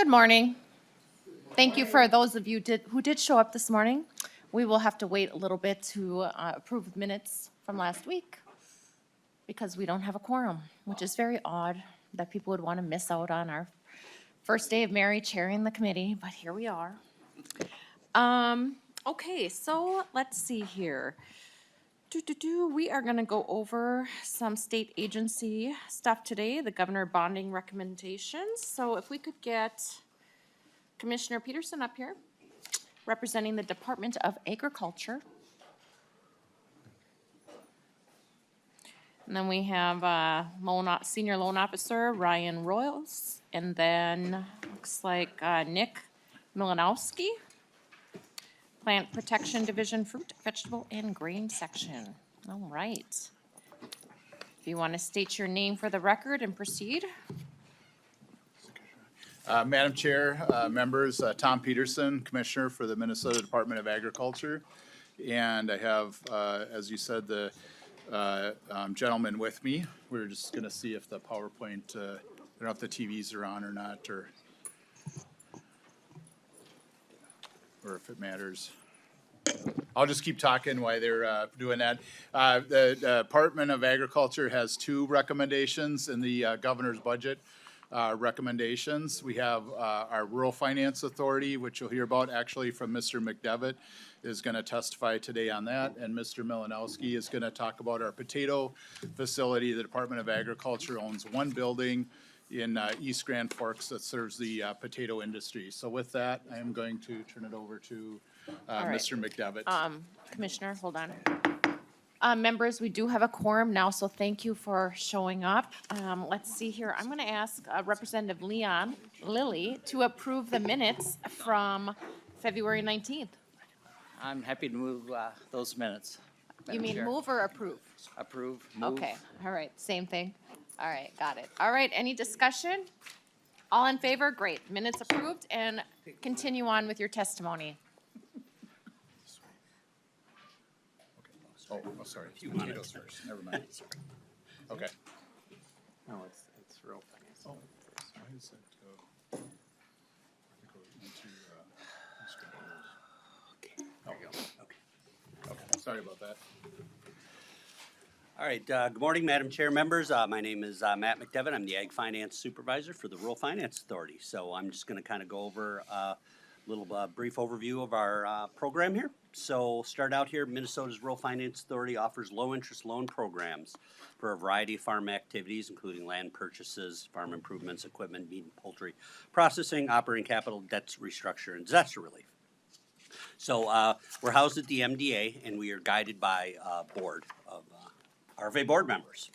Good morning. Thank you for those of you who did show up this morning. We will have to wait a little bit to approve minutes from last week because we don't have a quorum, which is very odd that people would want to miss out on our first day of Mary chairing the committee, but here we are. Okay, so let's see here. We are going to go over some state agency stuff today, the governor bonding recommendations. So if we could get Commissioner Peterson up here, representing the Department of Agriculture. And then we have Senior Loan Officer Ryan Royals, and then looks like Nick Milanowski, Plant Protection Division, Fruit, Vegetable, and Grain Section. All right. If you want to state your name for the record and proceed. Madam Chair, members, Tom Peterson, Commissioner for the Minnesota Department of Agriculture. And I have, as you said, the gentleman with me. We're just going to see if the PowerPoint, I don't know if the TVs are on or not, or if it matters. I'll just keep talking while they're doing that. The Department of Agriculture has two recommendations in the governor's budget recommendations. We have our Rural Finance Authority, which you'll hear about actually from Mr. McDevitt, is going to testify today on that, and Mr. Milanowski is going to talk about our potato facility. The Department of Agriculture owns one building in East Grand Forks that serves the potato industry. So with that, I am going to turn it over to right. Mr. McDevitt. Commissioner, hold on. Members, we do have a quorum now, so thank you for showing up. Let's see here. I'm going to ask Representative Lilly to approve the minutes from February 19th. I'm happy to move those minutes. You Madam mean Chair. move or approve? Approve, move. Okay, all right, same thing. All right, got it. All right, any discussion? All in favor? Great. Minutes approved, and continue on with your testimony. Oh, sorry. Potatoes first. Never mind. Okay. No, it's real finance. Why is that, There you go. Okay. okay, sorry about that. All right, good morning, Madam Chair, members. My name is Matt McDevitt. I'm the Ag Finance Supervisor for the Rural Finance Authority. So I'm just going to kind of go over a little brief overview of our program here. So start out here, Minnesota's Rural Finance Authority offers low-interest loan programs for a variety of farm activities, including land purchases, farm improvements, equipment, meat and poultry processing, operating capital, debt restructure, and disaster relief. So we're housed at the MDA, and we are guided by a board of RFA board members.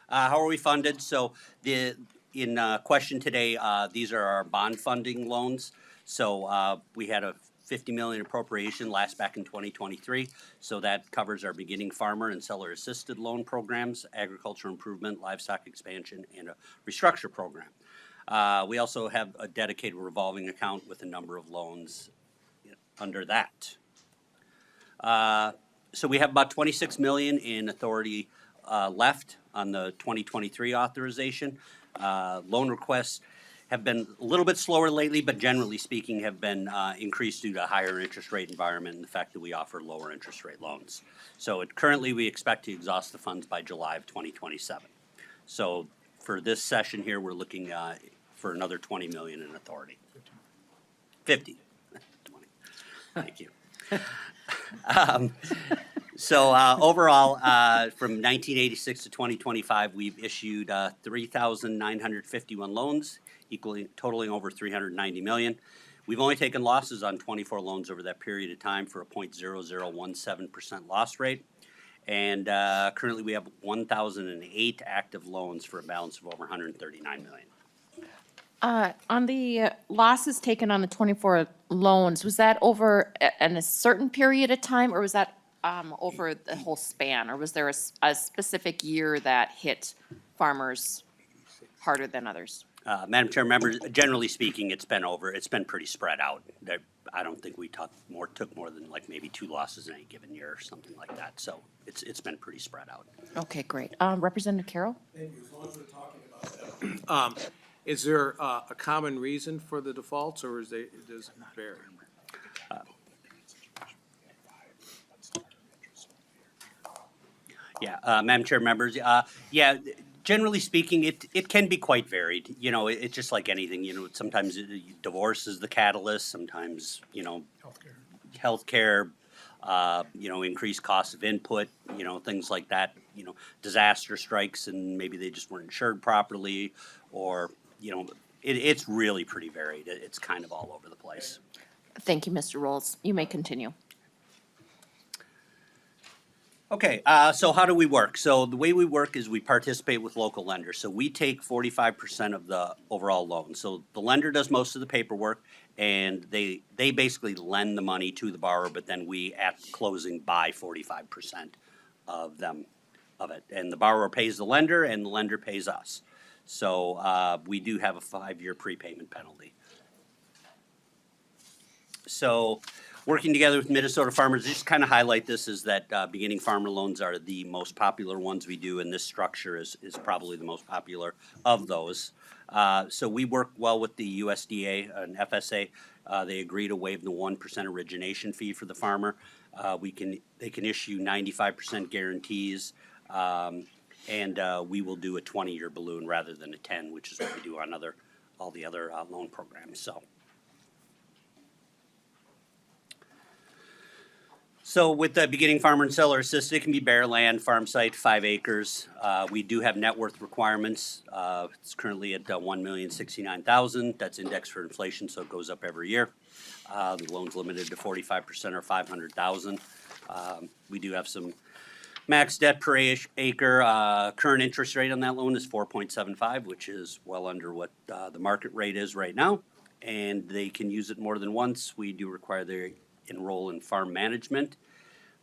How are we funded? So in question today, these are our bond funding loans. So we had a $50 million appropriation last back in 2023. So that covers our beginning farmer and seller assisted loan programs, agriculture improvement, livestock expansion, and a restructure program. We also have a dedicated revolving account with a number of loans under that. So we have about $26 million in authority left on the 2023 authorization. Loan requests have been a little bit slower lately, but generally speaking have been increased due to a higher interest rate environment and the fact that we offer lower interest rate loans. So currently we expect to exhaust the funds by July of 2027. So for this session here, we're looking for another $20 million in authority. 50. 20. Thank you. So overall, from 1986 to 2025, we've issued 3,951 loans, totaling over $390 million. We've only taken losses on 24 loans over that period of time for a 0.0017% loss rate. And currently we have 1,008 active loans for a balance of over $139 million. On the losses taken on the 24 loans, was that over in a certain period of time, or was that over the whole span, or was there a specific year that hit farmers harder than others? Madam Chair, members, generally speaking, it's been pretty spread out. I don't think we took more than like maybe 2 losses in any given year or something like that. So it's been pretty spread out. Okay, great. Representative Carroll? Thank you. As long as we're talking about that. Is there a common reason for the defaults, or does it vary? Yeah, Madam Chair, members, yeah, generally speaking, it can be quite varied. You know, it's just like anything, you know, sometimes divorce is the catalyst, sometimes, you know, healthcare, you know, increased cost of input, you know, things like that, you know, disaster strikes and maybe they just weren't insured properly, or, you know, it's really pretty varied. It's kind of all over the place. Thank you, Mr. Rolls. You may continue. Okay, so how do we work? So the way we work is we participate with local lenders. So we take 45% of the overall loan. So the lender does most of the paperwork, and they basically lend the money to the borrower, but then we at closing buy 45% of it. And the borrower pays the lender, and the lender pays us. So we do have a 5-year prepayment penalty. So working together with Minnesota farmers, just kind of highlight this is that beginning farmer loans are the most popular ones we do, and this structure is probably the most popular of those. So we work well with the USDA and FSA. They agree to waive the 1% origination fee for the farmer. They can issue 95% guarantees, and we will do a 20-year balloon rather than a 10, which is what we do on all the other loan programs. So with the beginning farmer and seller assisted, it can be bare land, farm site, 5 acres. We do have net worth requirements. It's currently at $1,069,000. That's indexed for inflation, so it goes up every year. The loan's limited to 45% or $500,000. We do have some max debt per acre. Current interest rate on that loan is 4.75, which is well under what the market rate is right now. And they can use it more than once. We do require they enroll in farm management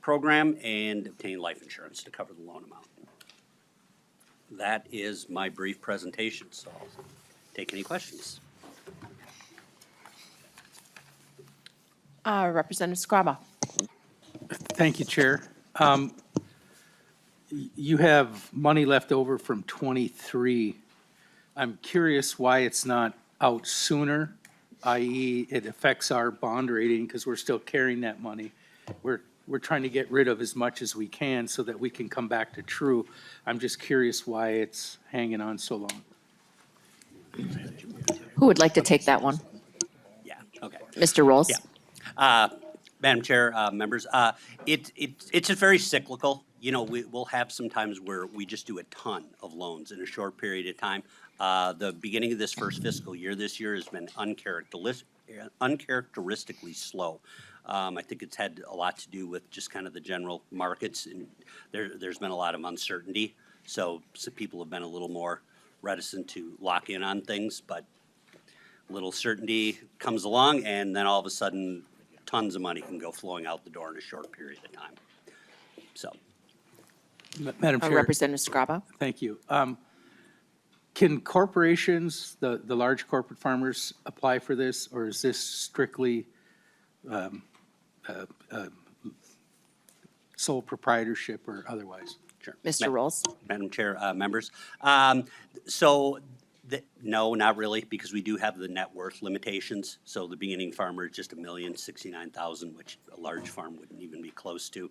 program and obtain life insurance to cover the loan amount. That is my brief presentation, so I'll take any questions. Representative Scraba. Thank you, Chair. You have money left over from '23. I'm curious why it's not out sooner, i.e. it affects our bond rating because we're still carrying that money. We're trying to get rid of as much as we can so that we can come back to true. I'm just curious why it's hanging on so long. Who would like to take that one? Yeah, okay. Mr. Rolls? Yeah. Madam Chair, members, it's a very cyclical. You know, we'll have some times where we just do a ton of loans in a short period of time. The beginning of this first fiscal year this year has been uncharacteristically slow. I think it's had a lot to do with just kind of the general markets, and there's been a lot of uncertainty. So people have been a little more reticent to lock in on things, but little certainty comes along, and then all of a sudden, tons of money can go flowing out the door in a short period of time. So. Madam Chair. Representative Scraba. Thank you. Can corporations, the large corporate farmers, apply for this, or is this strictly sole proprietorship or otherwise? Sure. Mr. Rolls? Madam Chair, members. No, not really, because we do have the net worth limitations. So the beginning farmer is just $1,069,000, which a large farm wouldn't even be close to.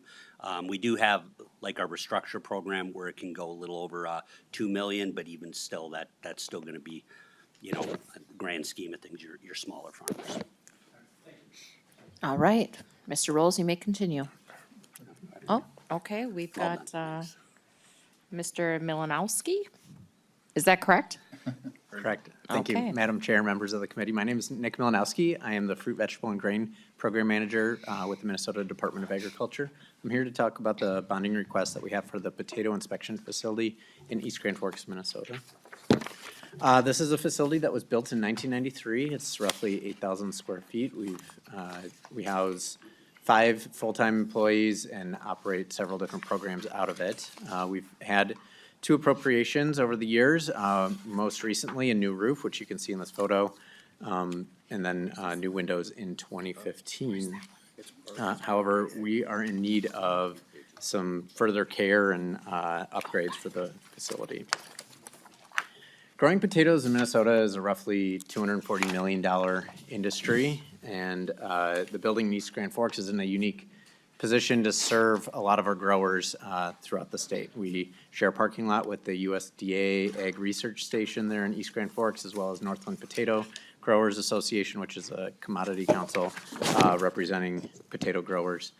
We do have like our restructure program where it can go a little over $2 million, but even still, that's still going to be, you know, a grand scheme of things, your smaller farmers. All right. Mr. Rolls, you may continue. Oh, okay. We've got Mr. Milanowski. Is that correct? Correct. Thank Okay. you, Madam Chair, members of the committee. My name is Nick Milanowski. I am the Fruit, Vegetable, and Grain Program Manager with the Minnesota Department of Agriculture. I'm here to talk about the bonding request that we have for the potato inspection facility in East Grand Forks, Minnesota. This is a facility that was built in 1993. It's roughly 8,000 square feet. We house 5 full-time employees and operate several different programs out of it. We've had 2 appropriations over the years, most recently a new roof, which you can see in this photo, and then new windows in 2015. However, we are in need of some further care and upgrades for the facility. Growing potatoes in Minnesota is a roughly $240 million industry, and the building in East Grand Forks is in a unique position to serve a lot of our growers throughout the state. We share a parking lot with the USDA Ag Research Station there in East Grand Forks, as well as Northland Potato Growers Association, which is a commodity council representing potato growers.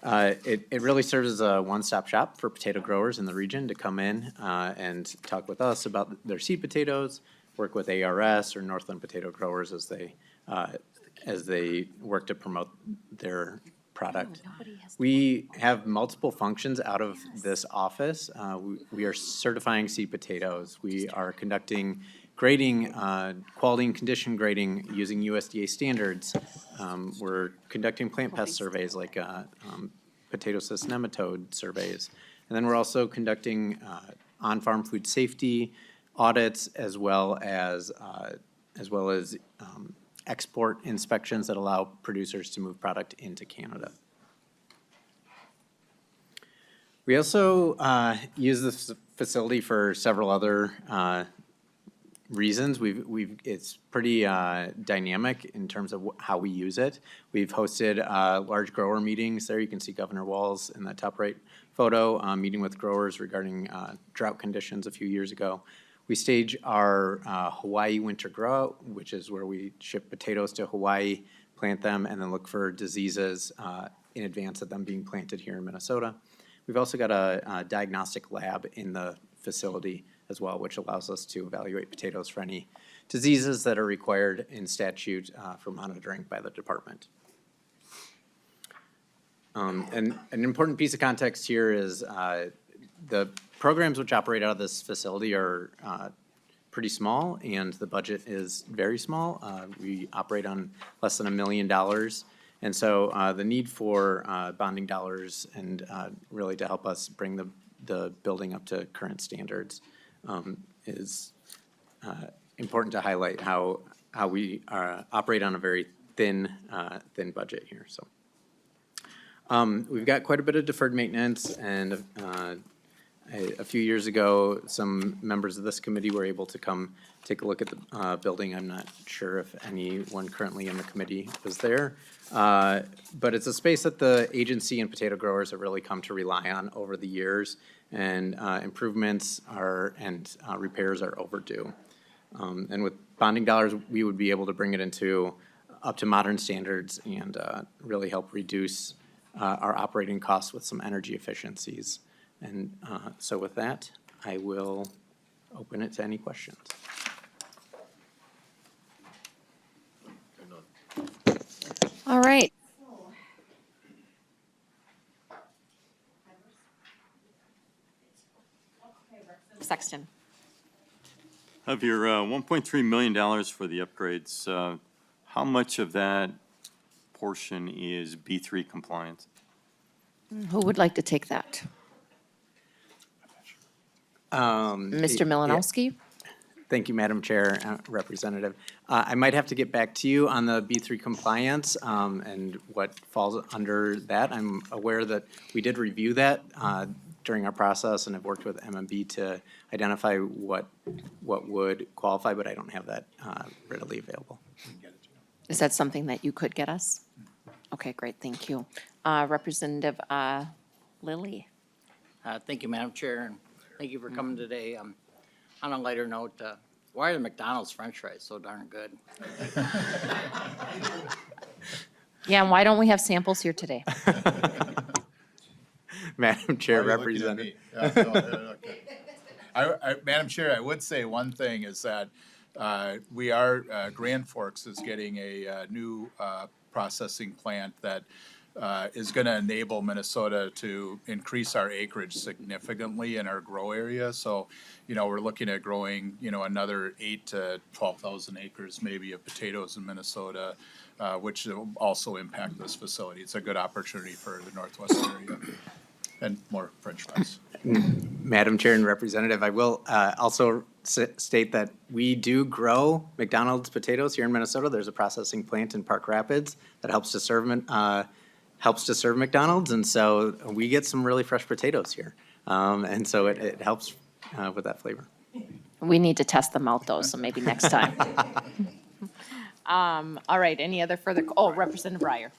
It really serves as a one-stop shop for potato growers in the region to come in and talk with us about their seed potatoes, work with ARS or Northland Potato Growers as they work to promote their product. We have multiple functions out of this office. We are certifying seed potatoes. We are conducting grading, quality and condition grading using USDA standards. We're conducting plant pest surveys like potato cyst nematode surveys. And then we're also conducting on-farm food safety audits as well as export inspections that allow producers to move product into Canada. We also use this facility for several other reasons. It's pretty dynamic in terms of how we use it. We've hosted large grower meetings there. You can see Governor Walz in that top right photo, meeting with growers regarding drought conditions a few years ago. We stage our Hawaii winter grow, which is where we ship potatoes to Hawaii, plant them, and then look for diseases in advance of them being planted here in Minnesota. We've also got a diagnostic lab in the facility as well, which allows us to evaluate potatoes for any diseases that are required in statute for monitoring by the department. And an important piece of context here is the programs which operate out of this facility are pretty small, and the budget is very small. We operate on less than $1 million. And so the need for bonding dollars and really to help us bring the building up to current standards is important to highlight how we operate on a very thin budget here. So we've got quite a bit of deferred maintenance, and a few years ago, some members of this committee were able to come take a look at the building. I'm not sure if anyone currently in the committee was there. But it's a space that the agency and potato growers have really come to rely on over the years, and improvements and repairs are overdue. And with bonding dollars, we would be able to bring it up to modern standards and really help reduce our operating costs with some energy efficiencies. And so with that, I will open it to any questions. All right. Sexton. Of your $1.3 million for the upgrades, how much of that portion is B3 compliance? Who would like to take that? Mr. Malinowski? Thank you, Madam Chair, Representative. I might have to get back to you on the B3 compliance and what falls under that. I'm aware that we did review that during our process and have worked with MMB to identify what would qualify, but I don't have that readily available. Is that something that you could get us? Okay, great, thank you. Representative Lilly? Thank you, Madam Chair, and thank you for coming today. On a lighter note, why are the McDonald's french fries so darn good? Yeah, and why don't we have samples here today? Madam Chair, Why are you looking at Representative. me? Madam Chair, I would say one thing is that Grand Forks is getting a new processing plant that is going to enable Minnesota to increase our acreage significantly in our grow area. So, we're looking at growing, another 8,000 to 12,000 acres maybe of potatoes in Minnesota, which will also impact this facility. It's a good opportunity for the Northwest area. And more french fries. Madam Chair and Representative, I will also state that we do grow McDonald's potatoes here in Minnesota. There's a processing plant in Park Rapids that helps to serve McDonald's, and so we get some really fresh potatoes here. And so it helps with that flavor. We need to test them out though, so maybe next time. All right, any other further, oh, Representative Breyer.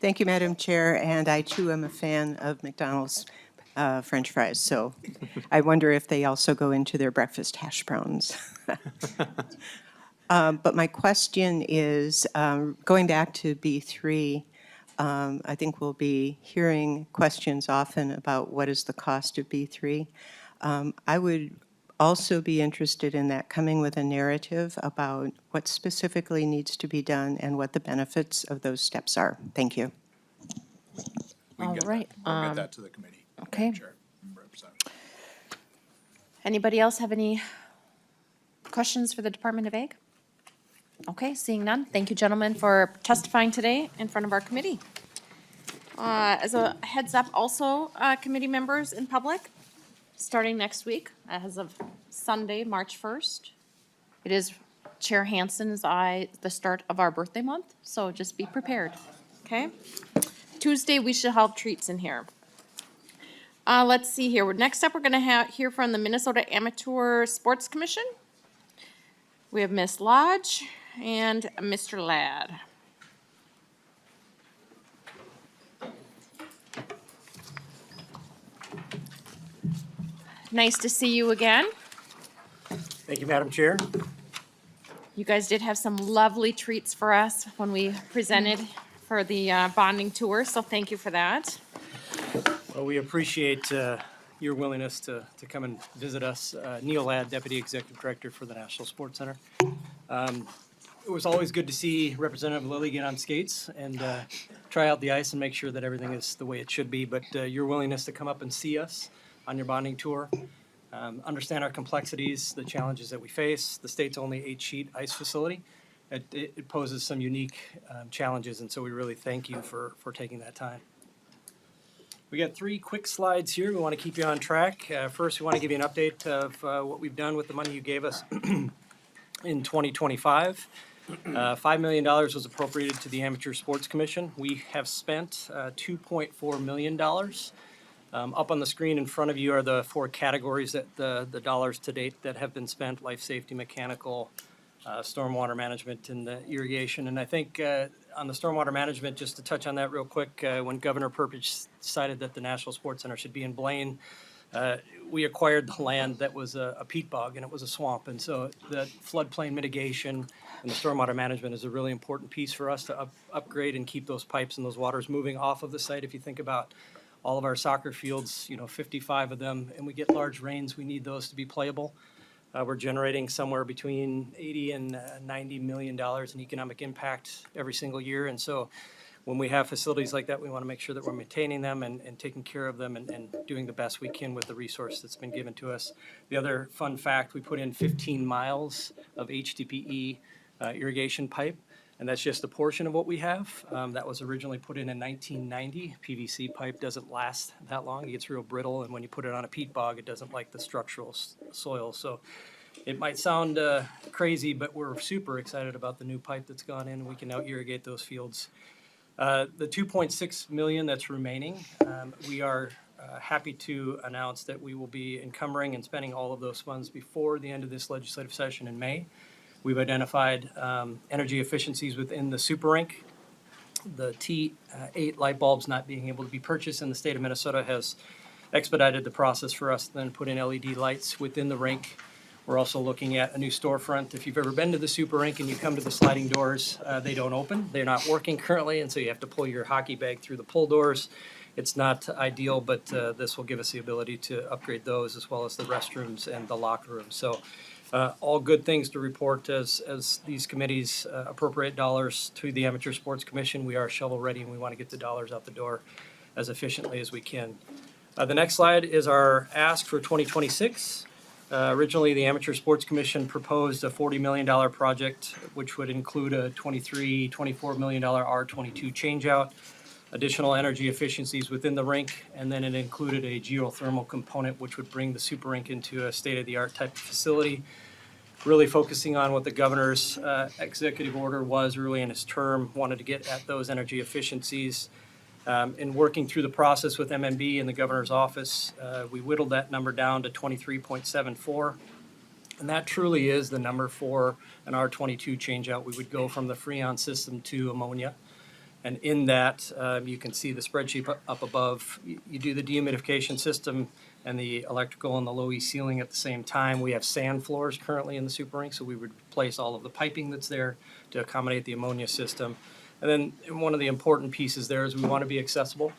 Thank you, Madam Chair, and I too am a fan of McDonald's French fries, so I wonder if they also go into their breakfast hash browns. But my question is, going back to B3, I think we'll be hearing questions often about what is the cost of B3. I would also be interested in that, coming with a narrative about what specifically needs to be done and what the benefits of those steps are. Thank you. We can All get that. right, We'll get that to the committee. okay. Madam Chair, Representative. Anybody else have any questions for the Department of Ag? Okay, seeing none. Thank you, gentlemen, for testifying today in front of our committee. As a heads up also, committee members in public, starting next week, as of Sunday, March 1st, it is Chair Hansen's the start of our birthday month, so just be prepared, okay? Tuesday, we should have treats in here. Let's see here. Next up, we're gonna hear from the Minnesota Amateur Sports Commission. We have Miss Lodge and Mr. Ladd. Nice to see you again. Thank you, Madam Chair. You guys did have some lovely treats for us when we presented for the bonding tour, so thank you for that. Well, we appreciate your willingness to come and visit us. Neil Ladd, Deputy Executive Director for the National Sports Center. It was always good to see Representative Lilly get on skates and try out the ice and make sure that everything is the way it should be. But your willingness to come up and see us on your bonding tour, understand our complexities, the challenges that we face. The state's only 8-sheet ice facility. It poses some unique challenges, and so we really thank you for taking that time. We got 3 quick slides here. We want to keep you on track. First, we want to give you an update of what we've done with the money you gave us in 2025. $5 million was appropriated to the Amateur Sports Commission. We have spent $2.4 million. Up on the screen in front of you are the 4 categories that the dollars to date that have been spent: life safety, mechanical, stormwater management, and the irrigation. And I think on the stormwater management, just to touch on that real quick, when Governor Perpich decided that the National Sports Center should be in Blaine, we acquired the land that was a peat bog and it was a swamp. And so the floodplain mitigation and the stormwater management is a really important piece for us to upgrade and keep those pipes and those waters moving off of the site. If you think about all of our soccer fields, 55 of them, and we get large rains, we need those to be playable. We're generating somewhere between $80 and $90 million in economic impact every single year. And so when we have facilities like that, we want to make sure that we're maintaining them and taking care of them and doing the best we can with the resource that's been given to us. The other fun fact, we put in 15 miles of HDPE irrigation pipe. And that's just a portion of what we have. That was originally put in 1990. PVC pipe doesn't last that long. It gets real brittle, and when you put it on a peat bog, it doesn't like the structural soil. So it might sound crazy, but we're super excited about the new pipe that's gone in, and we can now irrigate those fields. The $2.6 million that's remaining, we are happy to announce that we will be encumbering and spending all of those funds before the end of this legislative session in May. We've identified energy efficiencies within the super rink. The T8 light bulbs not being able to be purchased in the state of Minnesota has expedited the process for us to then put in LED lights within the rink. We're also looking at a new storefront. If you've ever been to the super rink and you come to the sliding doors, they don't open. They're not working currently, and so you have to pull your hockey bag through the pull doors. It's not ideal, but this will give us the ability to upgrade those as well as the restrooms and the locker rooms. So all good things to report as these committees appropriate dollars to the Amateur Sports Commission. We are shovel ready and we want to get the dollars out the door as efficiently as we can. The next slide is our ask for 2026. Originally, the Amateur Sports Commission proposed a $40 million project, which would include a $24 million R22 changeout, additional energy efficiencies within the rink, and then it included a geothermal component, which would bring the super rink into a state-of-the-art type of facility, really focusing on what the governor's executive order was early in his term, wanted to get at those energy efficiencies. In working through the process with MMB and the governor's office, we whittled that number down to 23.74. And that truly is the number for an R22 changeout. We would go from the Freon system to ammonia. And in that, you can see the spreadsheet up above. You do the dehumidification system and the electrical and the low E ceiling at the same time. We have sand floors currently in the super rink, so we would replace all of the piping that's there to accommodate the ammonia system. And then one of the important pieces there is we want to be accessible.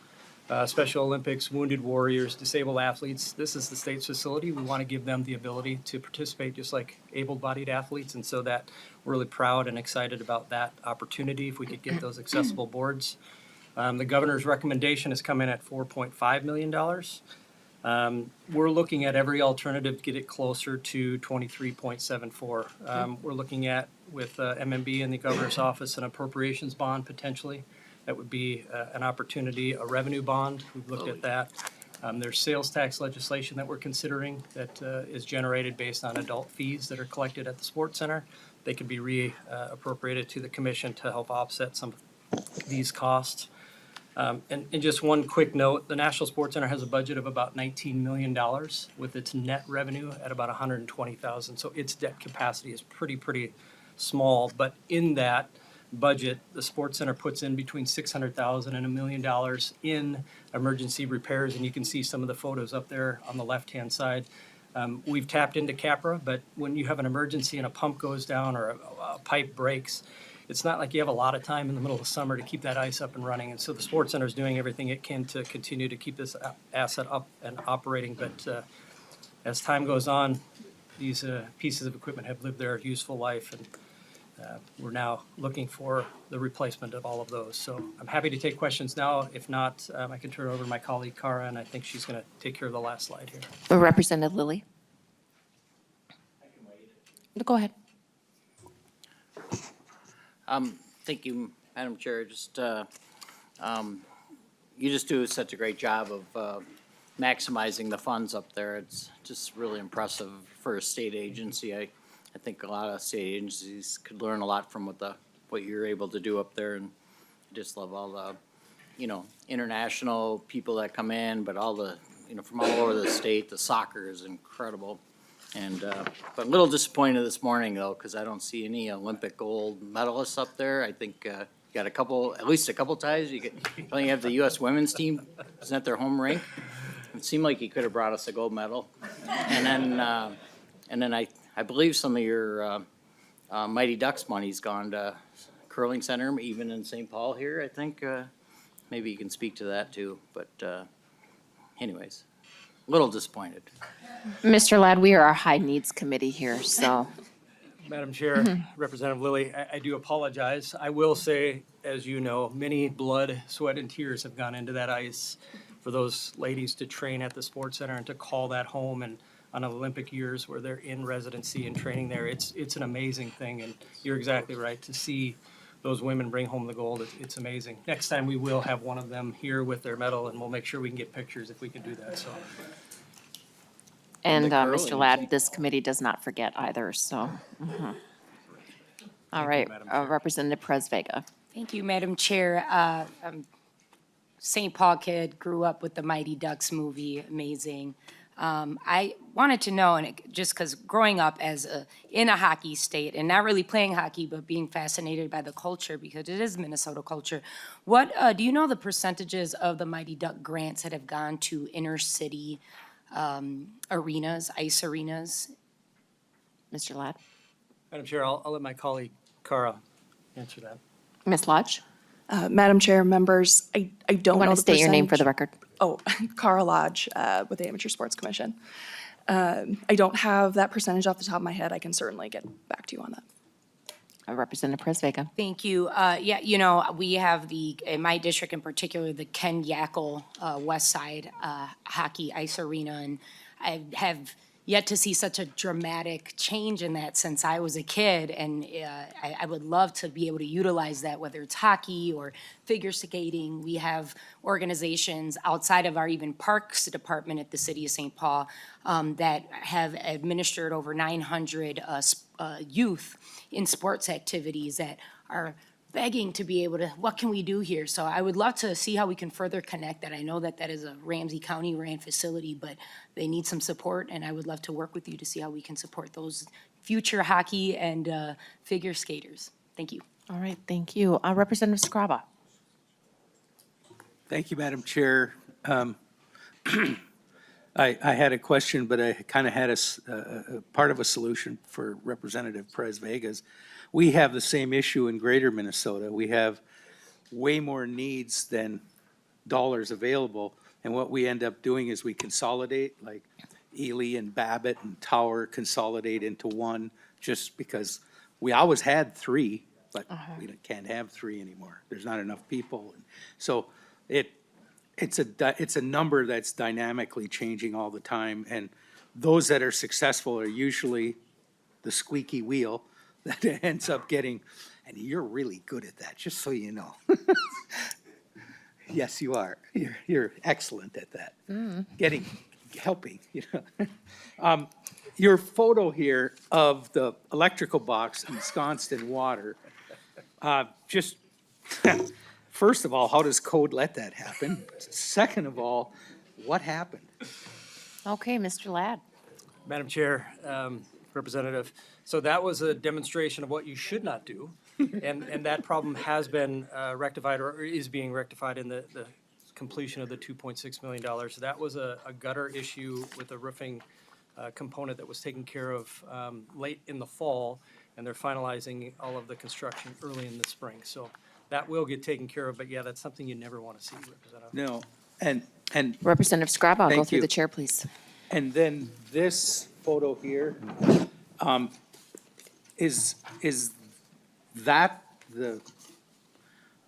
Special Olympics, wounded warriors, disabled athletes, this is the state's facility. We want to give them the ability to participate just like able-bodied athletes. And so that we're really proud and excited about that opportunity if we could get those accessible boards. The governor's recommendation has come in at $4.5 million. We're looking at every alternative to get it closer to 23.74. We're looking at, with MMB and the governor's office, an appropriations bond potentially. That would be an opportunity, a revenue bond. We've looked at that. There's sales tax legislation that we're considering that is generated based on adult fees that are collected at the sports center. They could be reappropriated to the commission to help offset some of these costs. And just one quick note, the National Sports Center has a budget of about $19 million with its net revenue at about $120,000. So its debt capacity is pretty small, but in that budget, the Sports Center puts in between $600,000 and $1 million in emergency repairs, and you can see some of the photos up there on the left-hand side. We've tapped into CAPRA, but when you have an emergency and a pump goes down or a pipe breaks, it's not like you have a lot of time in the middle of the summer to keep that ice up and running. And so the Sports Center is doing everything it can to continue to keep this asset up and operating. But as time goes on, these pieces of equipment have lived their useful life, and we're now looking for the replacement of all of those. So I'm happy to take questions now. If not, I can turn it over to my colleague Cara, and I think she's going to take care of the last slide here. Representative Lilly. Go ahead. Thank you, Madam Chair. Just, you just do such a great job of maximizing the funds up there. It's just really impressive for a state agency. I think a lot of state agencies could learn a lot from what you're able to do up there, and I just love all the, international people that come in, but all the, from all over the state. The soccer is incredible. And, but a little disappointed this morning though, because I don't see any Olympic gold medalists up there. I think you got at least a couple ties. You have the U.S. women's team isn't at their home rink. It seemed like he could have brought us a gold medal. And then I believe some of your Mighty Ducks money's gone to curling center, even in St. Paul here. I think maybe you can speak to that too. But anyways, a little disappointed. Mr. Ladd, we are a high needs committee here, so. Madam Chair, Representative Lilly, I do apologize. I will say, as you know, many blood, sweat, and tears have gone into that ice for those ladies to train at the Sports Center and to call that home, and on Olympic years where they're in residency and training there. It's an amazing thing, and you're exactly right. To see those women bring home the gold, it's amazing. Next time we will have one of them here with their medal, and we'll make sure we can get pictures if we can do that, so. And The Mr. curling. Ladd, this committee does not forget either, so. All right, Madam Chair. Representative Perez Vega. Thank you, Madam Chair. St. Paul kid, grew up with the Mighty Ducks movie, amazing. I wanted to know, and just because growing up in a hockey state and not really playing hockey, but being fascinated by the culture because it is Minnesota culture, what do you know the percentages of the Mighty Duck grants that have gone to inner city arenas, ice arenas? Mr. Ladd. Madam Chair, I'll let my colleague Cara answer that. Ms. Lodge. Madam Chair, members, I don't know Want the to state your name for the percentage. record? Oh, Cara Lodge with the Amateur Sports Commission. I don't have that percentage off the top of my head. I can certainly get back to you on that. Representative Perez Vega. Thank you. Yeah, we have in my district in particular, the Ken Yackel West Side Hockey Ice Arena, and I have yet to see such a dramatic change in that since I was a kid, and I would love to be able to utilize that, whether it's hockey or figure skating. We have organizations outside of our even parks department at the city of St. Paul that have administered over 900 youth in sports activities that are begging to be able to, what can we do here? So I would love to see how we can further connect that. I know that that is a Ramsey County ran facility, but they need some support, and I would love to work with you to see how we can support those future hockey and figure skaters. Thank you. All right, thank you. Representative Scraba. Thank you, Madam Chair. I had a question, but I kind of had a part of a solution for Representative Perez Vega's. We have the same issue in greater Minnesota. We have way more needs than dollars available. And what we end up doing is we consolidate, like Ely and Babbitt and Tower consolidate into one, just because we always had three, but we can't have three anymore. There's not enough people. So it's a number that's dynamically changing all the time. And those that are successful are usually the squeaky wheel that ends up getting, and you're really good at that, just so you know. Yes, you are. You're excellent at that. Helping, you know. Your photo here of the electrical box ensconced in water, just, first of all, how does code let that happen? Second of all, what happened? Okay, Mr. Ladd. Madam Chair, Representative, so that was a demonstration of what you should not do. And that problem has been rectified or is being rectified in the completion of the $2.6 million. So that was a gutter issue with a roofing component that was taken care of late in the fall, and they're finalizing all of the construction early in the spring. So that will get taken care of, but yeah, that's something you never want to see, Representative. No, and Representative Scraba, I'll go Thank through you. the chair, please. And then this photo here, is that the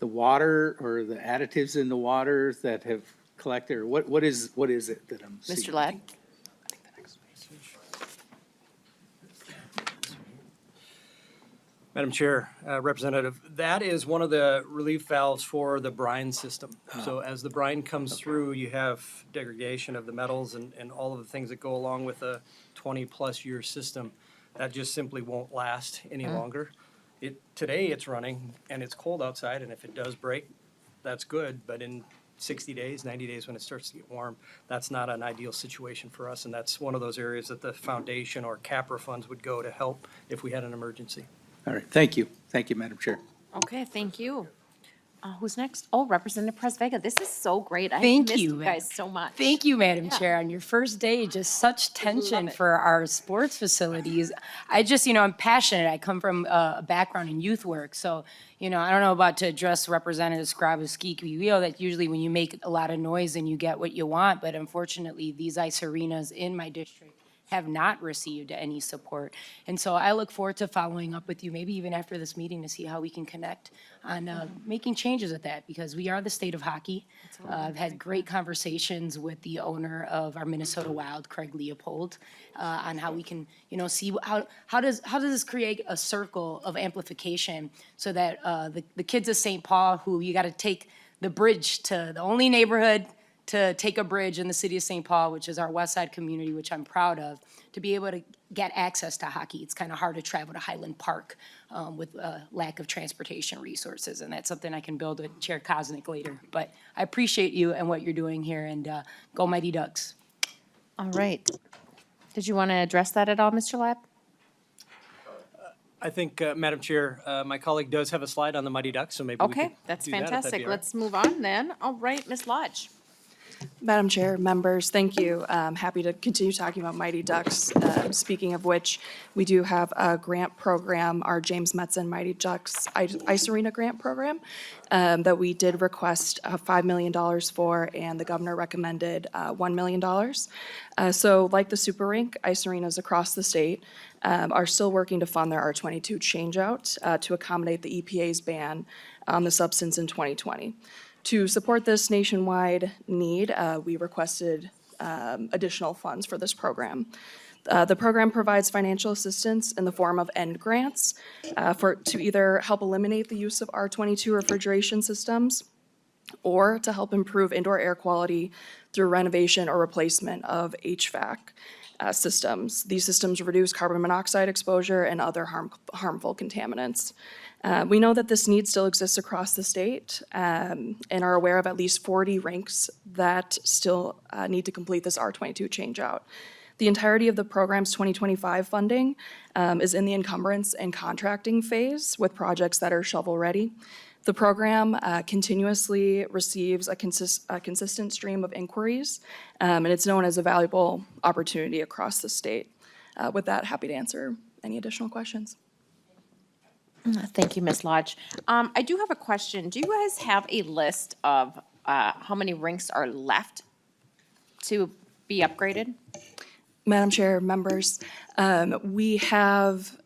water or the additives in the water that have collected, or what is it that I'm seeing? Mr. Ladd? Madam Chair, Representative, that is one of the relief valves for the brine system. So as the brine comes through, you have degradation of the metals and all of the things that go along with a 20-plus year system. That just simply won't last any longer. Today it's running and it's cold outside, and if it does break, that's good, but in 60 days, 90 days when it starts to get warm, that's not an ideal situation for us, and that's one of those areas that the foundation or CAPRA funds would go to help if we had an emergency. All right, thank you. Thank you, Madam Chair. Okay, thank you. Who's next? Oh, Representative Perez Vega. This is so great. I Thank missed you, you guys so much. Thank you, Madam Chair. On your first day, just such tension it. for our sports facilities. I just, I'm passionate. I come from a background in youth work. So, I don't know about to address Representative Scrava's squeaky wheel. That usually when you make a lot of noise and you get what you want. But unfortunately, these ice arenas in my district have not received any support. And so I look forward to following up with you, maybe even after this meeting, to see how we can connect on making changes with that, because we are the state of hockey. I've had great conversations with the owner of our Minnesota Wild, Craig Leopold, on how we can, see how does this create a circle of amplification so that the kids of St. Paul, who you got to take the bridge to the only neighborhood to take a bridge in the city of St. Paul, which is our West Side community, which I'm proud of, to be able to get access to hockey. It's kind of hard to travel to Highland Park with lack of transportation resources, and that's something I can build with Chair Kosnick later. But I appreciate you and what you're doing here, and go Mighty Ducks. All right. Did you want to address that at all, Mr. Ladd? I think, Madam Chair, my colleague does have a slide on the Mighty Ducks, so maybe we Okay, could that's do that, if that'd be fantastic. all right. Let's move on then. All right, Ms. Lodge. Madam Chair, members, thank you. Happy to continue talking about Mighty Ducks. Speaking of which, we do have a grant program, our James Metzen Mighty Ducks Ice Arena Grant Program, that we did request $5 million for, and the governor recommended $1 million. So like the Super Rink, ice arenas across the state are still working to fund their R22 changeout to accommodate the EPA's ban on the substance in 2020. To support this nationwide need, we requested additional funds for this program. The program provides financial assistance in the form of end grants to either help eliminate the use of R22 refrigeration systems or to help improve indoor air quality through renovation or replacement of HVAC. systems. These systems reduce carbon monoxide exposure and other harmful contaminants. We know that this need still exists across the state and are aware of at least 40 rinks that still need to complete this R22 changeout. The entirety of the program's 2025 funding is in the encumbrance and contracting phase with projects that are shovel-ready. The program continuously receives a consistent stream of inquiries, and it's known as a valuable opportunity across the state. With that, happy to answer any additional questions. Thank you, Ms. Lodge. I do have a question. Do you guys have a list of how many rinks are left to be upgraded? Madam Chair, members, we have,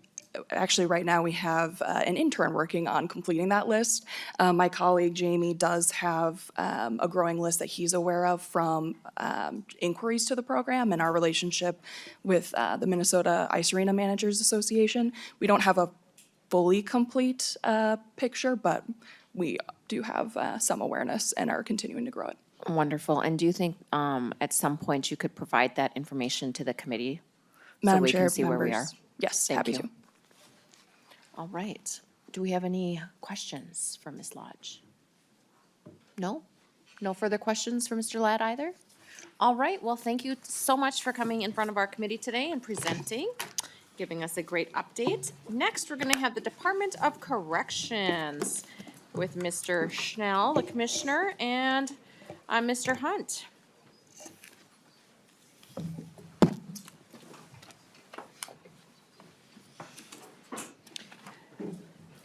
actually right now we have an intern working on completing that list. My colleague Jamie does have a growing list that he's aware of from inquiries to the program and our relationship with the Minnesota Ice Arena Managers Association. We don't have a fully complete picture, but we do have some awareness and are continuing to grow it. Wonderful. And do you think at some point you could provide that information to the committee? Madam So we Chair, can see where we are? members, yes, Thank happy you. to. All right. Do we have any questions for Ms. Lodge? No? No further questions for Mr. Ladd either? All right. Well, thank you so much for coming in front of our committee today and presenting, giving us a great update. Next, we're going to have the Department of Corrections with Mr. Schnell, the commissioner, and Mr. Hunt.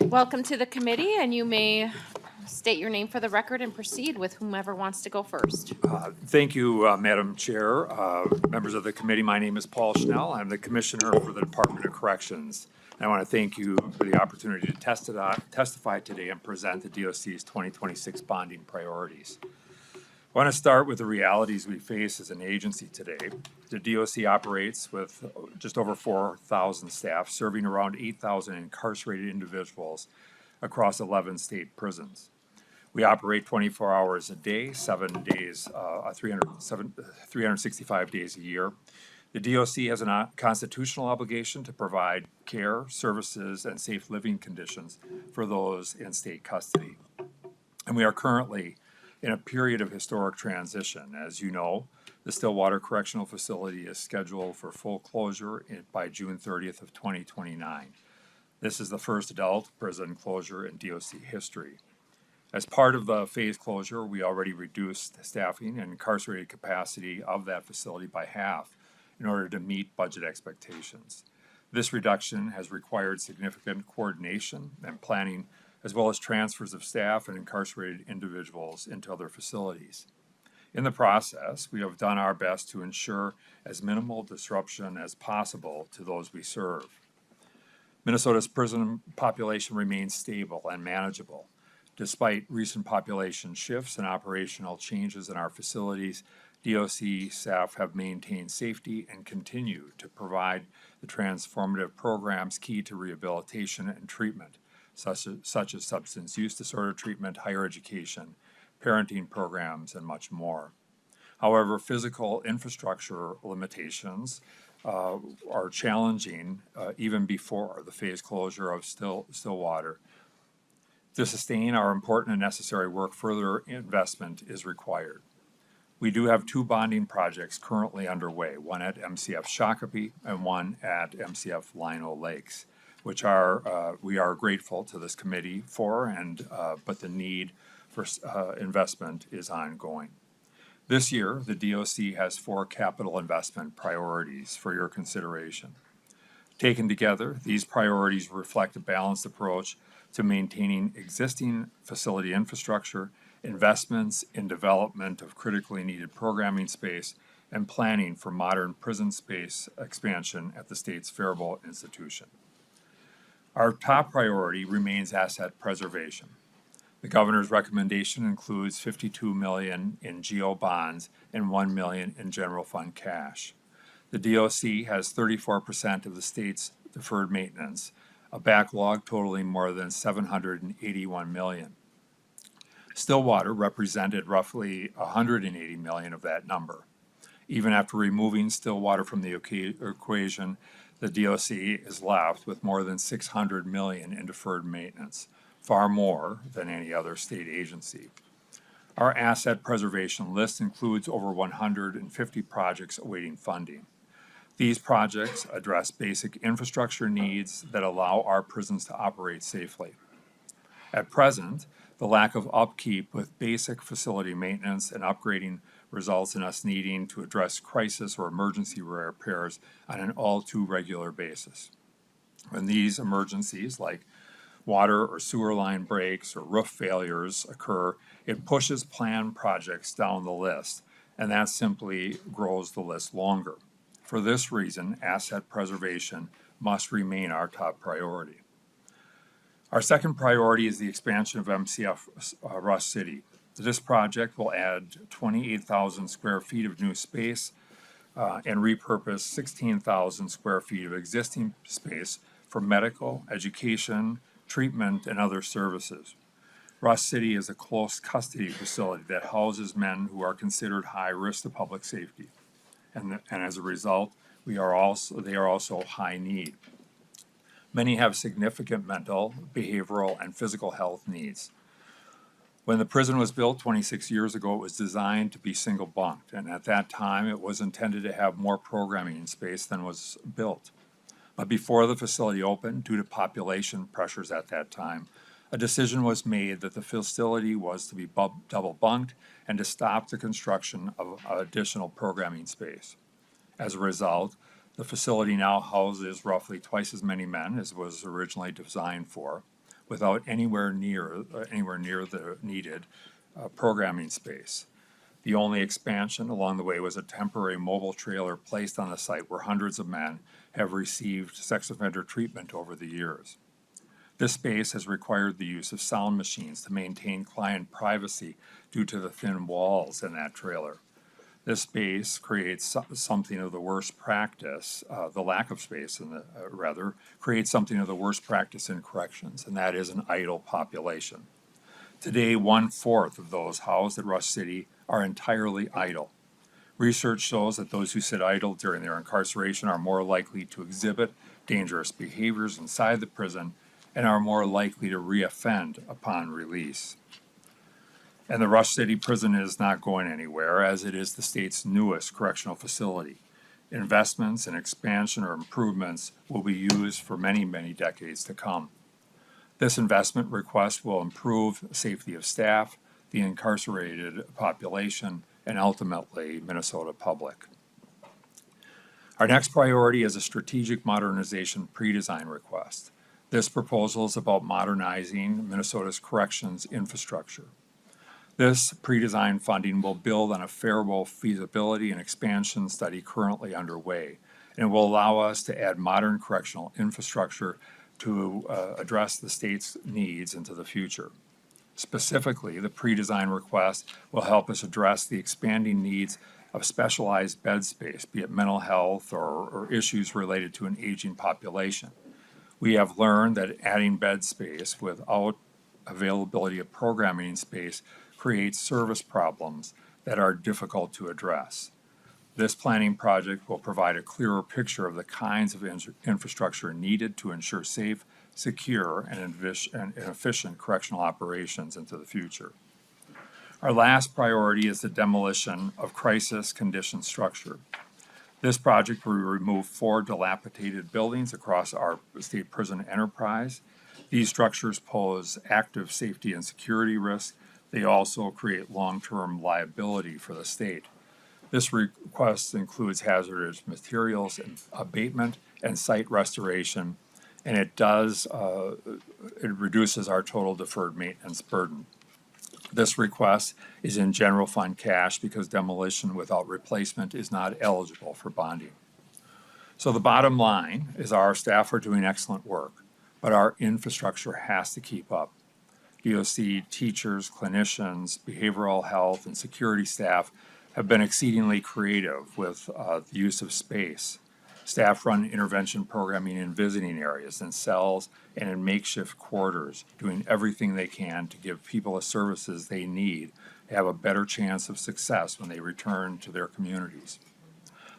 Welcome to the committee, and you may state your name for the record and proceed with whomever wants to go first. Thank you, Madam Chair. Members of the committee, my name is Paul Schnell. I'm the Commissioner for the Department of Corrections. And I want to thank you for the opportunity to testify today and present the DOC's 2026 bonding priorities. I want to start with the realities we face as an agency today. The DOC operates with just over 4,000 staff, serving around 8,000 incarcerated individuals across 11 state prisons. We operate 24 hours a day, 7 days, 365 days a year. The DOC has a constitutional obligation to provide care, services, and safe living conditions for those in state custody. And we are currently in a period of historic transition. As you know, the Stillwater Correctional Facility is scheduled for full closure by June 30th of 2029. This is the first adult prison closure in DOC history. As part of the phase closure, we already reduced the staffing and incarcerated capacity of that facility by half in order to meet budget expectations. This reduction has required significant coordination and planning, as well as transfers of staff and incarcerated individuals into other facilities. In the process, we have done our best to ensure as minimal disruption as possible to those we serve. Minnesota's prison population remains stable and manageable. Despite recent population shifts and operational changes in our facilities, DOC staff have maintained safety and continue to provide the transformative programs key to rehabilitation and treatment, such as substance use disorder treatment, higher education, parenting programs, and much more. However, physical infrastructure limitations are challenging even before the phase closure of Stillwater. To sustain our important and necessary work, further investment is required. We do have 2 bonding projects currently underway, one at MCF Shakopee and one at MCF Lino Lakes, which we are grateful to this committee for, but the need for investment is ongoing. This year, the DOC has 4 capital investment priorities for your consideration. Taken together, these priorities reflect a balanced approach to maintaining existing facility infrastructure, investments in development of critically needed programming space, and planning for modern prison space expansion at the state's Faribault institution. Our top priority remains asset preservation. The governor's recommendation includes $52 million in GO bonds and $1 million in general fund cash. The DOC has 34% of the state's deferred maintenance, a backlog totaling more than $781 million. Stillwater represented roughly $180 million of that number. Even after removing still water from the equation, the DOC is left with more than 600 million in deferred maintenance, far more than any other state agency. Our asset preservation list includes over 150 projects awaiting funding. These projects address basic infrastructure needs that allow our prisons to operate safely. At present, the lack of upkeep with basic facility maintenance and upgrading results in us needing to address crisis or emergency repairs on an all too regular basis. When these emergencies, like water or sewer line breaks or roof failures occur, it pushes planned projects down the list, and that simply grows the list longer. For this reason, asset preservation must remain our top priority. Our second priority is the expansion of MCF Rush City. This project will add 28,000 square feet of new space and repurpose 16,000 square feet of existing space for medical, education, treatment, and other services. Rush City is a close custody facility that houses men who are considered high risk to public safety. And as a result, they are also high need. Many have significant mental, behavioral, and physical health needs. When the prison was built 26 years ago, it was designed to be single bunked, and at that time it was intended to have more programming space than was built. But before the facility opened, due to population pressures at that time, a decision was made that the facility was to be double bunked and to stop the construction of additional programming space. As a result, the facility now houses roughly twice as many men as was originally designed for, without anywhere near the needed programming space. The only expansion along the way was a temporary mobile trailer placed on the site where hundreds of men have received sex offender treatment over the years. This space has required the use of sound machines to maintain client privacy due to the thin walls in that trailer. This space creates something of the worst practice, the lack of space creates something of the worst practice in corrections, and that is an idle population. Today, 1/4 of those housed at Rush City are entirely idle. Research shows that those who sit idle during their incarceration are more likely to exhibit dangerous behaviors inside the prison and are more likely to reoffend upon release. And the Rush City Prison is not going anywhere, as it is the state's newest correctional facility. Investments in expansion or improvements will be used for many, many decades to come. This investment request will improve safety of staff, the incarcerated population, and ultimately Minnesota public. Our next priority is a strategic modernization pre-design request. This proposal is about modernizing Minnesota's corrections infrastructure. This pre-design funding will build on a favorable feasibility and expansion study currently underway, and will allow us to add modern correctional infrastructure to address the state's needs into the future. Specifically, the pre-design request will help us address the expanding needs of specialized bed space, be it mental health or issues related to an aging population. We have learned that adding bed space without availability of programming space creates service problems that are difficult to address. This planning project will provide a clearer picture of the kinds of infrastructure needed to ensure safe, secure, and efficient correctional operations into the future. Our last priority is the demolition of crisis condition structure. This project will remove 4 dilapidated buildings across our state prison enterprise. These structures pose active safety and security risks. They also create long-term liability for the state. This request includes hazardous materials and abatement and site restoration, and it reduces our total deferred maintenance burden. This request is in general fund cash because demolition without replacement is not eligible for bonding. So the bottom line is our staff are doing excellent work, but our infrastructure has to keep up. DOC teachers, clinicians, behavioral health, and security staff have been exceedingly creative with the use of space. Staff run intervention programming in visiting areas, in cells, and in makeshift quarters, doing everything they can to give people the services they need to have a better chance of success when they return to their communities.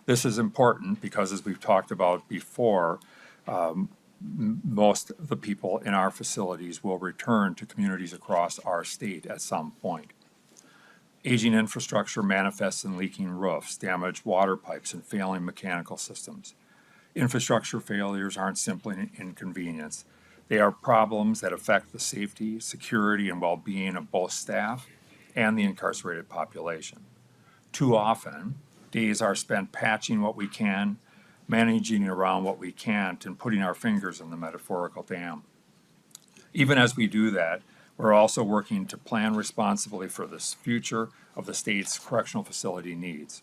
This is important because, as we've talked about before, most of the people in our facilities will return to communities across our state at some point. Aging infrastructure manifests in leaking roofs, damaged water pipes, and failing mechanical systems. Infrastructure failures aren't simply an inconvenience. They are problems that affect the safety, security, and well-being of both staff and the incarcerated population. Too often, days are spent patching what we can, managing around what we can't, and putting our fingers in the metaphorical dam. Even as we do that, we're also working to plan responsibly for the future of the state's correctional facility needs.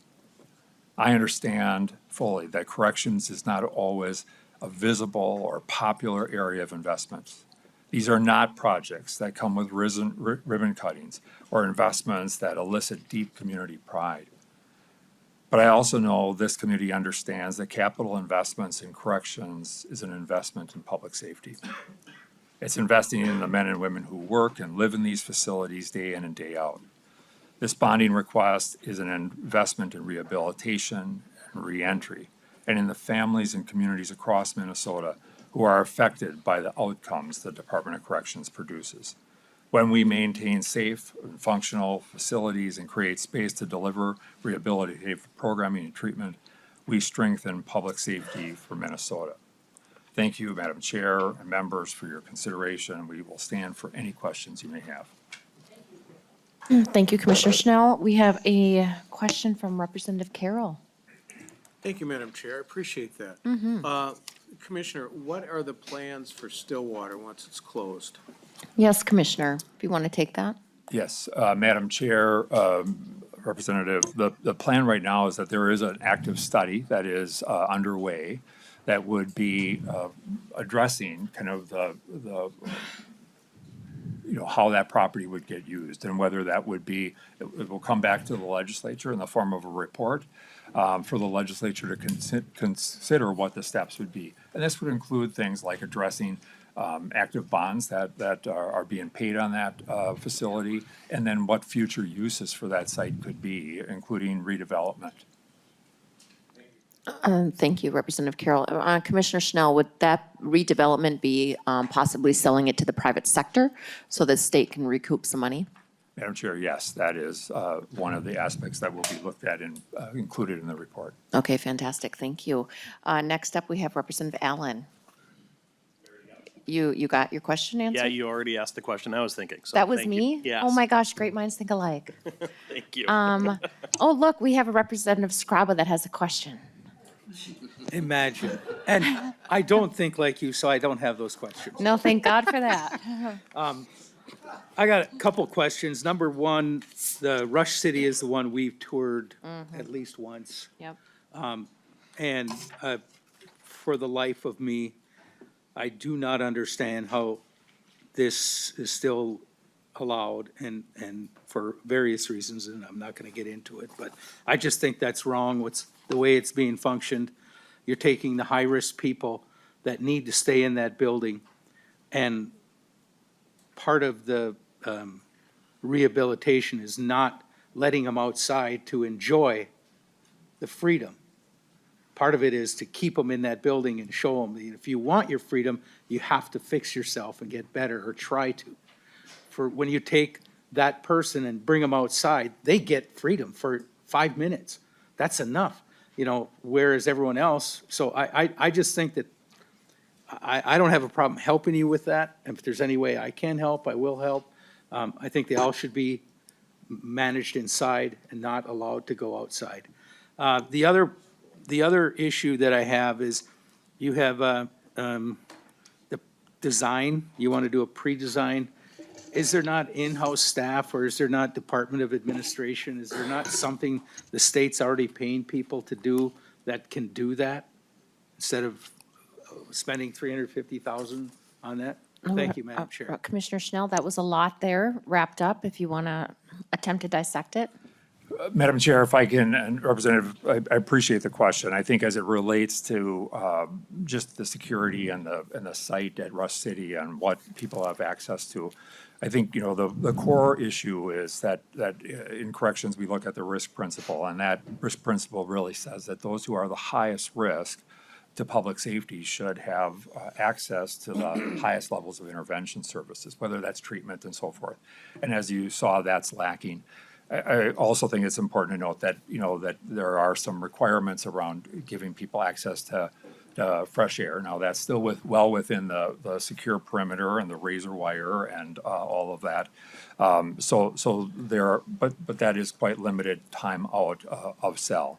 I understand fully that corrections is not always a visible or popular area of investment. These are not projects that come with ribbon cuttings or investments that elicit deep community pride. But I also know this community understands that capital investments in corrections is an investment in public safety. It's investing in the men and women who work and live in these facilities day in and day out. This bonding request is an investment in rehabilitation and reentry, and in the families and communities across Minnesota who are affected by the outcomes the Department of Corrections produces. When we maintain safe and functional facilities and create space to deliver rehabilitative programming and treatment, we strengthen public safety for Minnesota. Thank you, Madam Chair and members, for your consideration. We will stand for any questions you may have. Thank you, Commissioner Schnell. We have a question from Representative Carroll. Thank you, Madam Chair. I appreciate that. Commissioner, what are the plans for Stillwater once it's closed? Yes, Commissioner, if you want to take that. Yes, Madam Chair, Representative, the plan right now is that there is an active study that is underway that would be addressing kind of the how that property would get used and whether that would be, it will come back to the legislature in the form of a report for the legislature to consider what the steps would be. And this would include things like addressing active bonds that are being paid on that facility, and then what future uses for that site could be, including redevelopment. Thank you, Representative Carroll. Commissioner Schnell, would that redevelopment be possibly selling it to the private sector so the state can recoup some money? Madam Chair, yes, that is one of the aspects that will be looked at and included in the report. Okay, fantastic. Thank you. Next up, we have Representative Allen. You got your question answered? Yeah, you already asked the question I was thinking, so That was thank you. me? Yes. Oh my gosh, great minds think alike. Thank you. Oh, look, we have a Representative Scraba that has a question. Imagine. And I don't think like you, so I don't have those questions. No, thank God for that. I got a couple questions. Number one, the Rush City is the one we've toured at least once. Yep. And for the life of me, I do not understand how this is still allowed and for various reasons, and I'm not gonna get into it, but I just think that's wrong, what's the way it's being functioned. You're taking the high-risk people that need to stay in that building, and part of the rehabilitation is not letting them outside to enjoy the freedom. Part of it is to keep them in that building and show them that if you want your freedom, you have to fix yourself and get better or try to. For when you take that person and bring them outside, they get freedom for 5 minutes. That's enough, whereas everyone else. So I just think that I don't have a problem helping you with that. And if there's any way I can help, I will help. I think they all should be managed inside and not allowed to go outside. The other issue that I have is you have the design, you want to do a pre-design. Is there not in-house staff or is there not Department of Administration? Is there not something the state's already paying people to do that can do that instead of spending $350,000 on that? Thank you, Madam Chair. Commissioner Schnell, that was a lot there wrapped up, if you want to attempt to dissect it. Madam Chair, if I can, and Representative, I appreciate the question. I think as it relates to just the security and the site at Rush City and what people have access to, I think, the core issue is that in corrections, we look at the risk principle, and that risk principle really says that those who are the highest risk to public safety should have access to the highest levels of intervention services, whether that's treatment and so forth. And as you saw, that's lacking. I also think it's important to note that, that there are some requirements around giving people access to fresh air. Now, that's still well within the secure perimeter and the razor wire and all of that. So but that is quite limited time out of cell.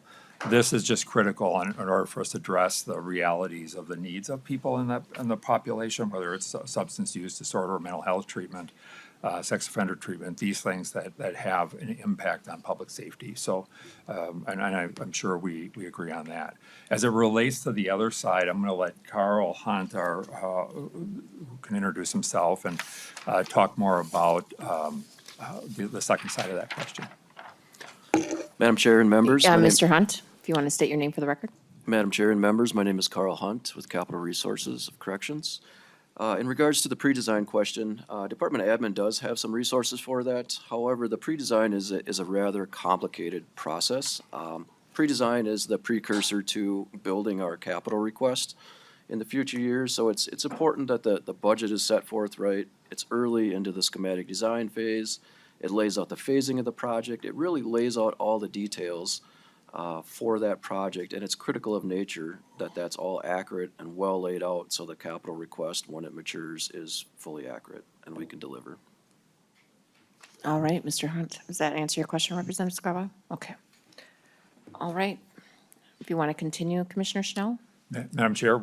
This is just critical in order for us to address the realities of the needs of people in the population, whether it's substance use disorder, mental health treatment, sex offender treatment, these things that have an impact on public safety. So, and I'm sure we agree on that. As it relates to the other side, I'm going to let Carl Hunt, who can introduce himself and talk more about the second side of that question. Madam Chair and members. Mr. Hunt, if you want to state your name for the record. Madam Chair and members, my name is Carl Hunt with Capital Resources of Corrections. In regards to the pre-design question, Department of Admin does have some resources for that. However, the pre-design is a rather complicated process. Pre-design is the precursor to building our capital request in the future years, so it's important that the budget is set forth right. It's early into the schematic design phase. It lays out the phasing of the project. It really lays out all the details for that project, and it's critical of nature that that's all accurate and well laid out so the capital request, when it matures, is fully accurate and we can deliver. All right, Mr. Hunt, does that answer your question, Representative Scarborough? Okay. All right. If you want to continue, Commissioner Schnell? Madam Chair,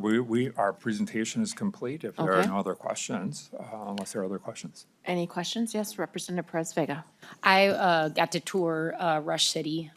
our presentation is complete. If there are Okay. no other questions, unless there are other questions. Any questions? Yes, Representative Perez Vega. I got to tour Rush City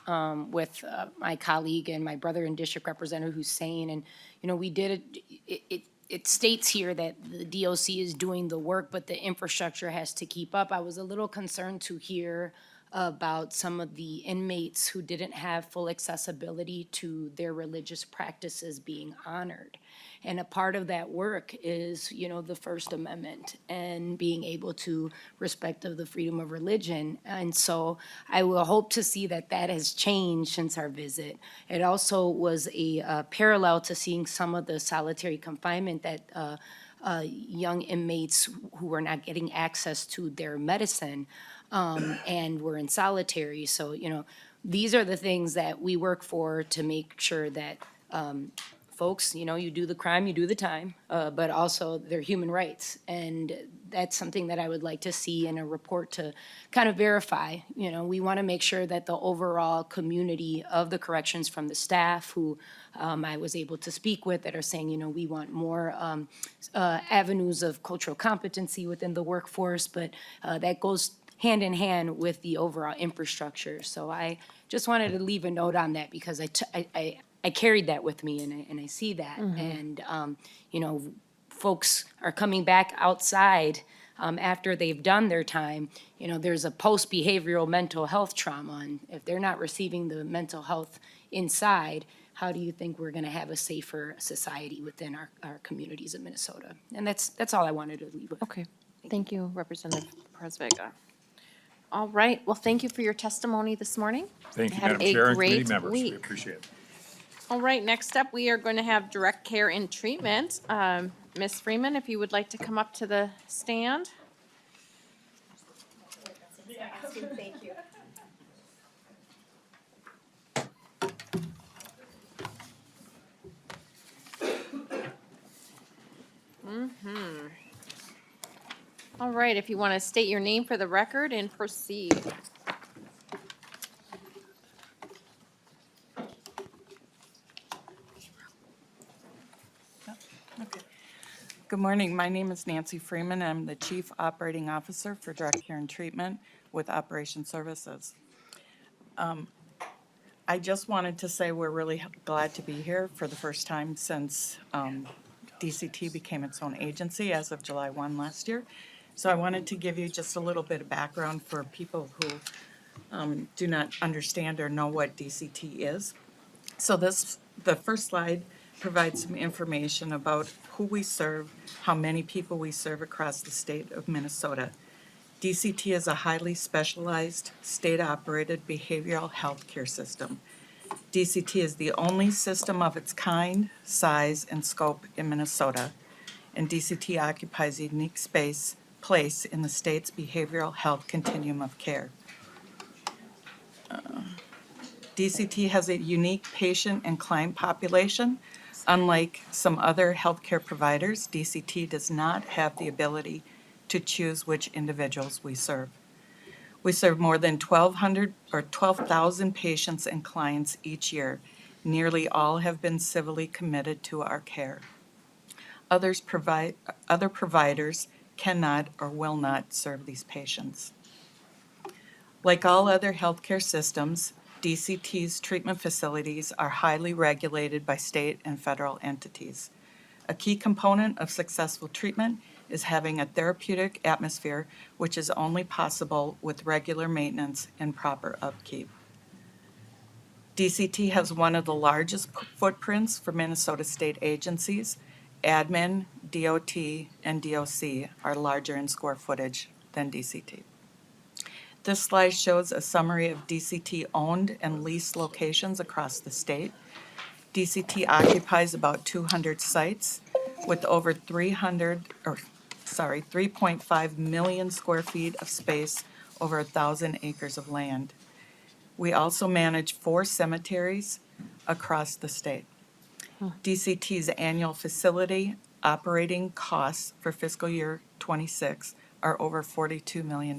with my colleague and my brother and district representative Hussein, and we did it states here that the DOC is doing the work, but the infrastructure has to keep up. I was a little concerned to hear about some of the inmates who didn't have full accessibility to their religious practices being honored. And a part of that work is, the First Amendment and being able to respect of the freedom of religion. And so I will hope to see that has changed since our visit. It also was a parallel to seeing some of the solitary confinement that young inmates who were not getting access to their medicine and were in solitary. So, these are the things that we work for to make sure that folks, you do the crime, you do the time, but also their human rights. And that's something that I would like to see in a report to kind of verify. We want to make sure that the overall community of the corrections, from the staff who I was able to speak with, that are saying, we want more avenues of cultural competency within the workforce, but that goes hand in hand with the overall infrastructure. So I just wanted to leave a note on that because I carried that with me and I see that. And, folks are coming back outside after they've done their time. There's a post-behavioral mental health trauma, and if they're not receiving the mental health inside, how do you think we're going to have a safer society within our communities of Minnesota? And that's all I wanted to leave with. Okay. Thank you, Representative Perez Vega. All right. Well, thank you for your testimony this morning. Thank you, Have Madam a Chair and committee great members. We week. appreciate it. All right, next up, we are going to have direct care and treatment. Ms. Freeman, if you would like to come up to the stand. Thank you. All right, if you want to state your name for the record and proceed. Good morning. My name is Nancy Freeman. I'm the Chief Operating Officer for Direct Care and Treatment with Operation Services. I just wanted to say we're really glad to be here for the first time since DCT became its own agency as of July 1 last year. So I wanted to give you just a little bit of background for people who do not understand or know what DCT is. So the first slide provides some information about who we serve, how many people we serve across the state of Minnesota. DCT is a highly specialized, state-operated behavioral health care system. DCT is the only system of its kind, size, and scope in Minnesota, and DCT occupies a unique place in the state's behavioral health continuum of care. DCT has a unique patient and client population. Unlike some other healthcare providers, DCT does not have the ability to choose which individuals we serve. We serve more than 1,200 or 12,000 patients and clients each year. Nearly all have been civilly committed to our care. Other providers cannot or will not serve these patients. Like all other healthcare systems, DCT's treatment facilities are highly regulated by state and federal entities. A key component of successful treatment is having a therapeutic atmosphere, which is only possible with regular maintenance and proper upkeep. DCT has one of the largest footprints for Minnesota state agencies. Admin, DOT, and DOC are larger in square footage than DCT. This slide shows a summary of DCT-owned and leased locations across the state. DCT occupies about 200 sites with over 3.5 million square feet of space, over 1,000 acres of land. We also manage 4 cemeteries across the state. DCT's annual facility operating costs for fiscal year '26 are over $42 million.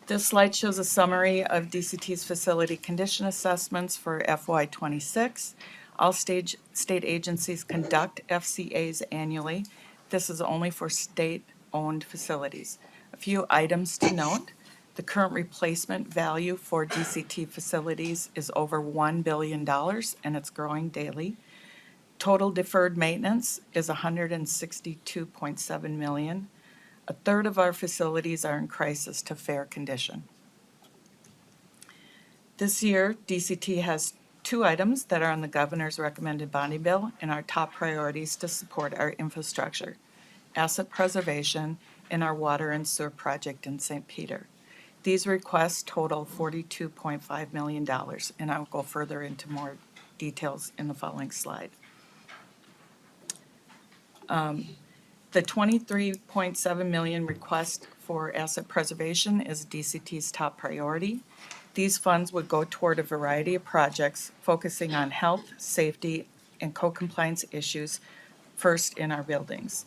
This slide shows a summary of DCT's facility condition assessments for FY '26. All state agencies conduct FCAs annually. This is only for state-owned facilities. A few items to note. The current replacement value for DCT facilities is over $1 billion, and it's growing daily. Total deferred maintenance is $162.7 million. A third of our facilities are in crisis to fair condition. This year, DCT has 2 items that are on the governor's recommended bonding bill and our top priorities to support our infrastructure: asset preservation and our water and sewer project in St. Peter. These requests total $42.5 million, and I'll go further into more details in the following slide. The $23.7 million request for asset preservation is DCT's top priority. These funds would go toward a variety of projects focusing on health, safety, and co-compliance issues first in our buildings.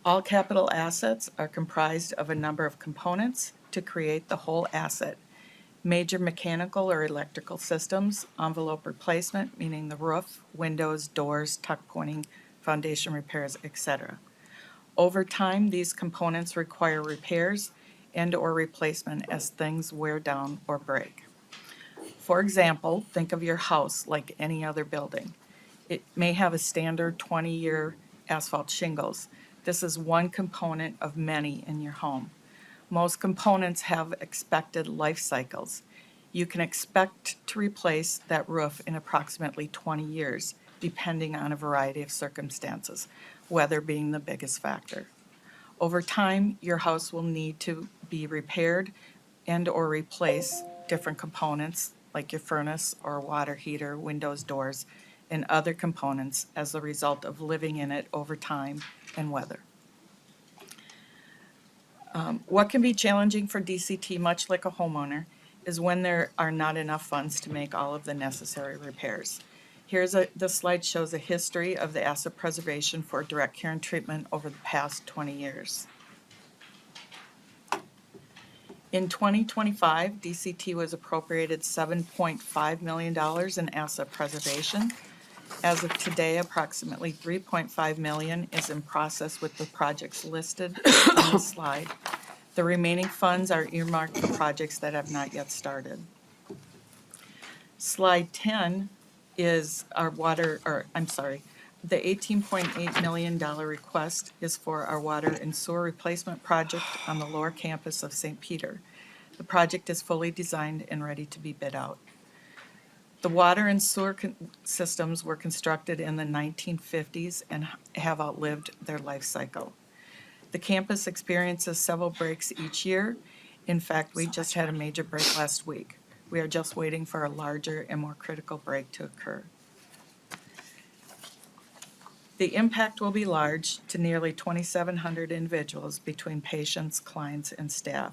All capital assets are comprised of a number of components to create the whole asset. Major mechanical or electrical systems, envelope replacement, meaning the roof, windows, doors, tuck pointing, foundation repairs, etc. Over time, these components require repairs and/or replacement as things wear down or break. For example, think of your house like any other building. It may have a standard 20-year asphalt shingles. This is one component of many in your home. Most components have expected life cycles. You can expect to replace that roof in approximately 20 years, depending on a variety of circumstances, weather being the biggest factor. Over time, your house will need to be repaired and/or replace different components like your furnace or water heater, windows, doors, and other components as a result of living in it over time and weather. What can be challenging for DCT, much like a homeowner, is when there are not enough funds to make all of the necessary repairs. This slide shows a history of the asset preservation for direct care and treatment over the past 20 years. In 2025, DCT was appropriated $7.5 million in asset preservation. As of today, approximately $3.5 million is in process with the projects listed on the slide. The remaining funds are earmarked for projects that have not yet started. Slide 10 is our The $18.8 million request is for our water and sewer replacement project on the lower campus of St. Peter. The project is fully designed and ready to be bid out. The water and sewer systems were constructed in the 1950s and have outlived their life cycle. The campus experiences several breaks each year. In fact, we just had a major break last week. We are just waiting for a larger and more critical break to occur. The impact will be large to nearly 2,700 individuals between patients, clients, and staff,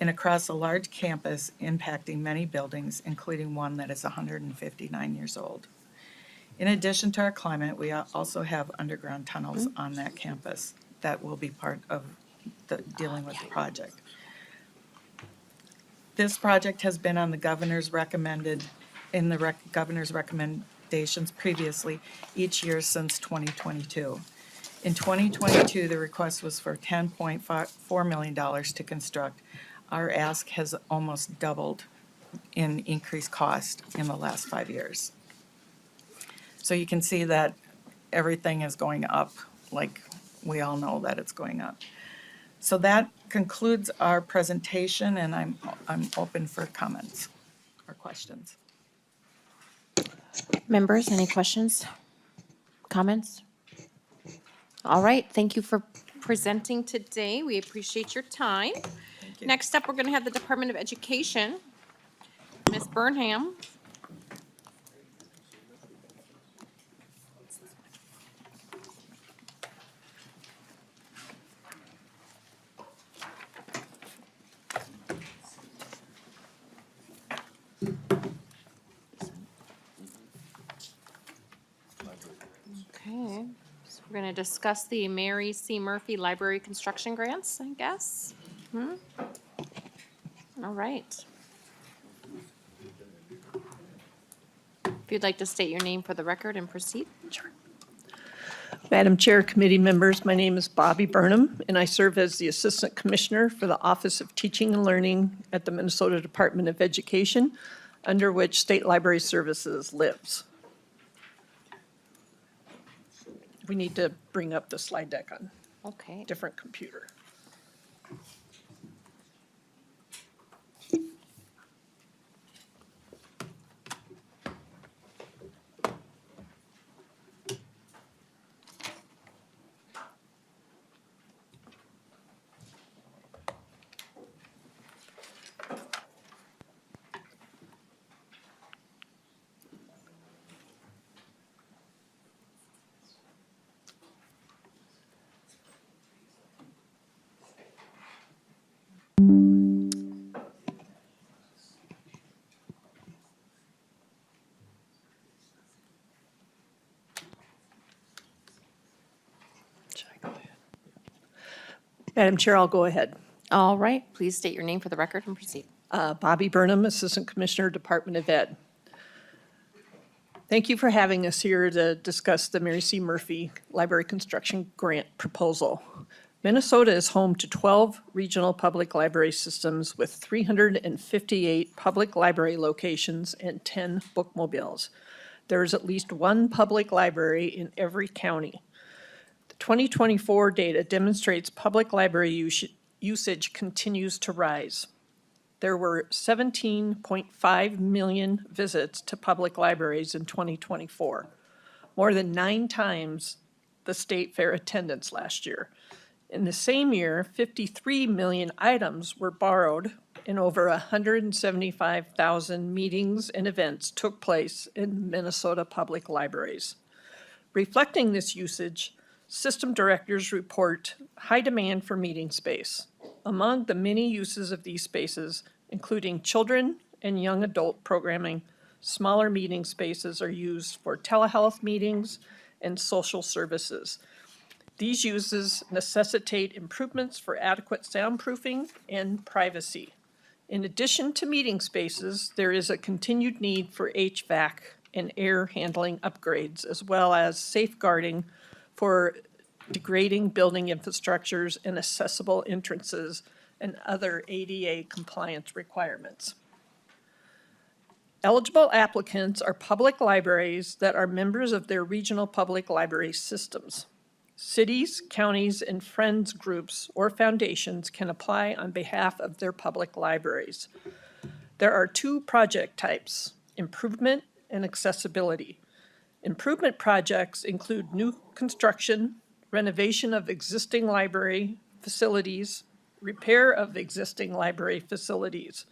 and across a large campus impacting many buildings, including one that is 159 years old. In addition to our climate, we also have underground tunnels on that campus that will be part of dealing with the project. This project has been on the governor's recommended, in the governor's recommendations previously each year since 2022. In 2022, the request was for $10.4 million to construct. Our ask has almost doubled in increased cost in the last 5 years. So you can see that everything is going up, like we all know that it's going up. So that concludes our presentation, and I'm open for comments or questions. Members, any questions, comments? All right, thank you for presenting today. We appreciate your time. Thank you. Next up, we're going to have the Department of Education. Ms. Burnham. Okay, so we're going to discuss the Mary C. Murphy Library Construction Grants, I guess. All right. If you'd like to state your name for the record and proceed. Sure. Madam Chair, committee members, my name is Bobby Burnham, and I serve as the Assistant Commissioner for the Office of Teaching and Learning at the Minnesota Department of Education, under which State Library Services lives. We need to bring up the slide deck on Okay. different computer. Madam Chair, I'll go ahead. All right, please state your name for the record and proceed. Bobby Burnham, Assistant Commissioner, Department of Ed. Thank you for having us here to discuss the Mary C. Murphy Library Construction Grant proposal. Minnesota is home to 12 regional public library systems with 358 public library locations and 10 bookmobiles. There is at least one public library in every county. 2024 data demonstrates public library usage continues to rise. There were 17.5 million visits to public libraries in 2024, more than 9 times the state fair attendance last year. In the same year, 53 million items were borrowed and over 175,000 meetings and events took place in Minnesota public libraries. Reflecting this usage, system directors report high demand for meeting space. Among the many uses of these spaces, including children and young adult programming, smaller meeting spaces are used for telehealth meetings and social services. These uses necessitate improvements for adequate soundproofing and privacy. In addition to meeting spaces, there is a continued need for HVAC and air handling upgrades, as well as safeguarding for degrading building infrastructures and accessible entrances and other ADA compliance requirements. Eligible applicants are public libraries that are members of their regional public library systems. Cities, counties, and friends groups or foundations can apply on behalf of their public libraries. There are two project types, improvement and accessibility. Improvement projects include new construction, renovation of existing library facilities, repair of existing library facilities.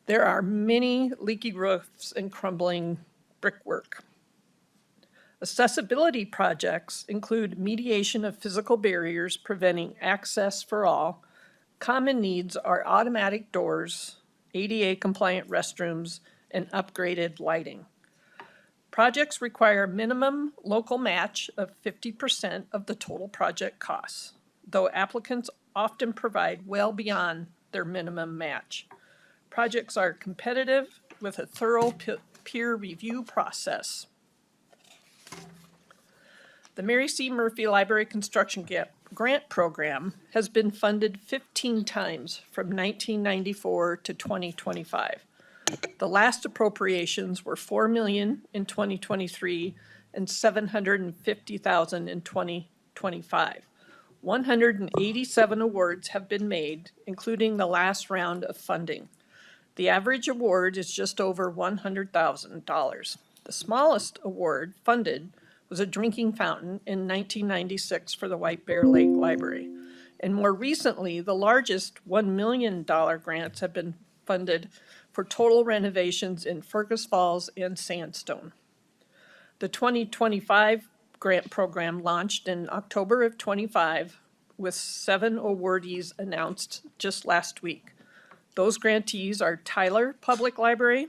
There are many leaky roofs and crumbling brickwork. Accessibility projects include mediation of physical barriers preventing access for all. Common needs are automatic doors, ADA-compliant restrooms, and upgraded lighting. Projects require minimum local match of 50% of the total project costs, though applicants often provide well beyond their minimum match. Projects are competitive with a thorough peer review process. The Mary C. Murphy Library Construction Grant Program has been funded 15 times from 1994 to 2025. The last appropriations were $4 million in 2023 and $750,000 in 2025. 187 awards have been made, including the last round of funding. The average award is just over $100,000. The smallest award funded was a drinking fountain in 1996 for the White Bear Lake Library. And more recently, the largest $1 million grants have been funded for total renovations in Fergus Falls and Sandstone. The 2025 grant program launched in October of 25 with 7 awardees announced just last week. Those grantees are Tyler Public Library,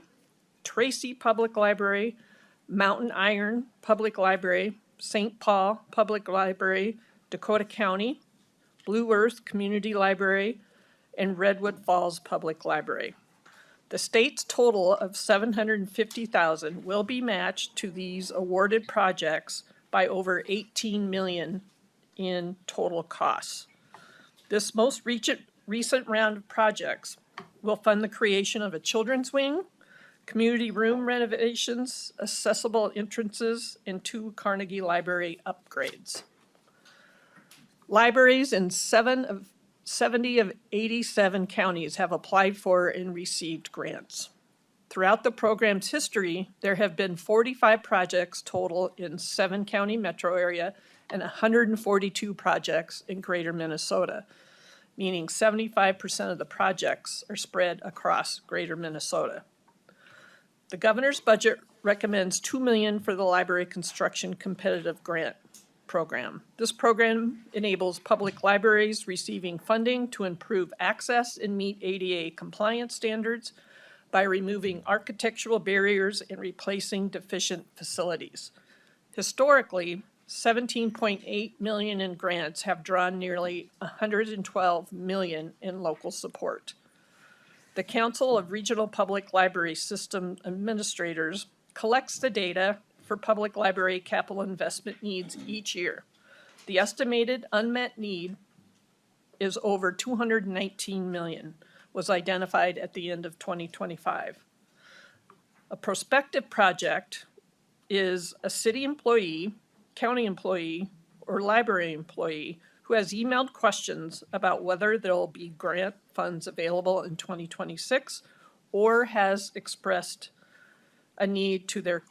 Tracy Public Library, Mountain Iron Public Library, St. Paul Public Library, Dakota County, Blue Earth Community Library, and Redwood Falls Public Library. The state's total of $750,000 will be matched to these awarded projects by over $18 million in total costs. This most recent round of projects will fund the creation of a children's wing, community room renovations, accessible entrances, and 2 Carnegie Library upgrades. Libraries in 70 of 87 counties have applied for and received grants. Throughout the program's history, there have been 45 projects total in 7 county metro area and 142 projects in greater Minnesota, meaning 75% of the projects are spread across greater Minnesota. The governor's budget recommends $2 million for the library construction competitive grant program. This program enables public libraries receiving funding to improve access and meet ADA compliance standards by removing architectural barriers and replacing deficient facilities. Historically, $17.8 million in grants have drawn nearly $112 million in local support. The Council of Regional Public Library System Administrators collects the data for public library capital investment needs each year. The estimated unmet need is over $219 million, was identified at the end of 2025. A prospective project is a city employee, county employee, or library employee who has emailed questions about whether there'll be grant funds available in 2026 or has expressed a need to their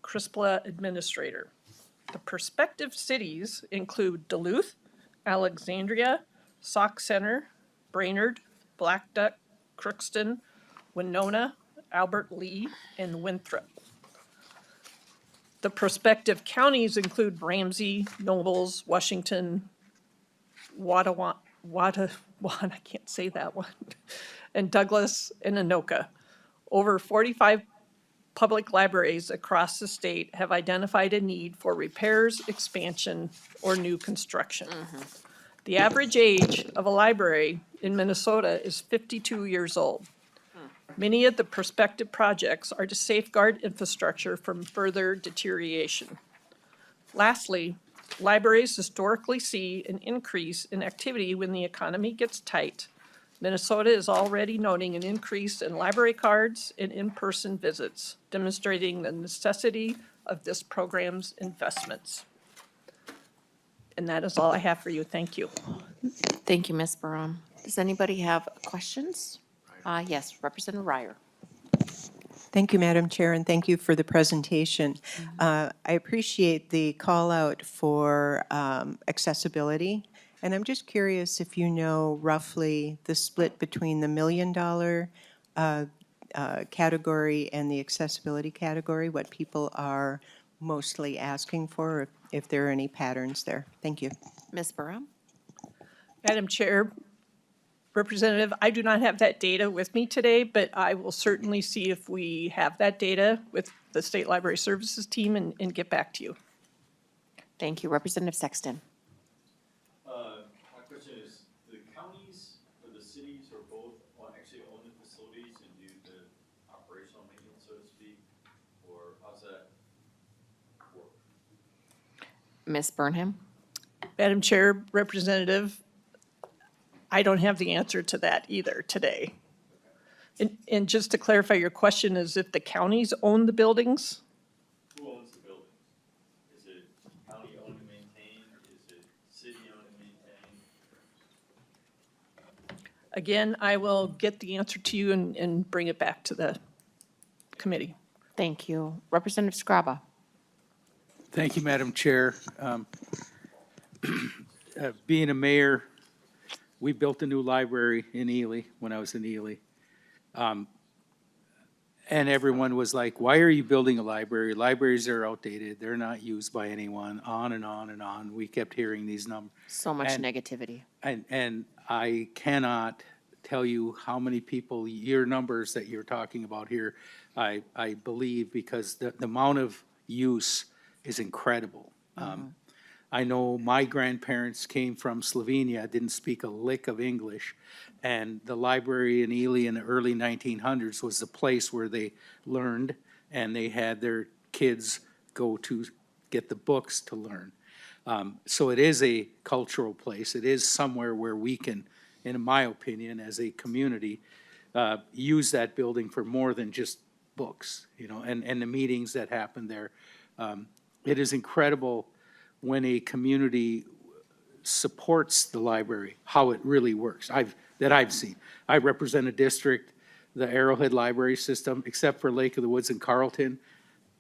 CRISPLA administrator. The prospective cities include Duluth, Alexandria, Sauk Center, Brainerd, Black Duck, Crookston, Winona, Albert Lee, and Winthrop. The prospective counties include Ramsey, Nobles, Washington, I can't say that one, and Douglas and Anoka. Over 45 public libraries across the state have identified a need for repairs, expansion, or new construction. The average age of a library in Minnesota is 52 years old. Many of the prospective projects are to safeguard infrastructure from further deterioration. Lastly, libraries historically see an increase in activity when the economy gets tight, Minnesota is already noting an increase in library cards and in-person visits, demonstrating the necessity of this program's investments. And that is all I have for you. Thank you. Thank you, Ms. Barone. Does anybody have questions? Yes, Representative Ryer. Thank you, Madam Chair, and thank you for the presentation. I appreciate the call out for accessibility, and I'm just curious if you know roughly the split between the $1 million category and the accessibility category, what people are mostly asking for, if there are any patterns there. Thank you. Ms. Barone? Madam Chair, Representative, I do not have that data with me today, but I will certainly see if we have that data with the State Library Services team and get back to you. Thank you. Representative Sexton. My question is, the counties or the cities are both actually own the facilities and do the operational maintenance, so to speak? Or how's that work? Ms. Burnham? Madam Chair, Representative, I don't have the answer to that either today. And just to clarify, your question is if the counties own the buildings? Who owns the buildings? Is it county owned and maintained? Is it city owned and maintained? Again, I will get the answer to you and bring it back to the committee. Thank you. Representative Scraba. Thank you, Madam Chair. Being a mayor, we built a new library in Ely when I was in Ely. And everyone was like, why are you building a library? Libraries are outdated. They're not used by anyone, on and on and on. We kept hearing these numbers. So much And- negativity. And I cannot tell you how many people, your numbers that you're talking about here, I believe, because the amount of use is incredible. I know my grandparents came from Slovenia, didn't speak a lick of English, and the library in Ely in the early 1900s was the place where they learned, and they had their kids go to get the books to learn. So it is a cultural place. It is somewhere where we can, in my opinion, as a community, use that building for more than just books, you know, and the meetings that happen there. It is incredible when a community supports the library, how it really works, that I've seen. I represent a district, the Arrowhead Library System, except for Lake of the Woods and Carlton,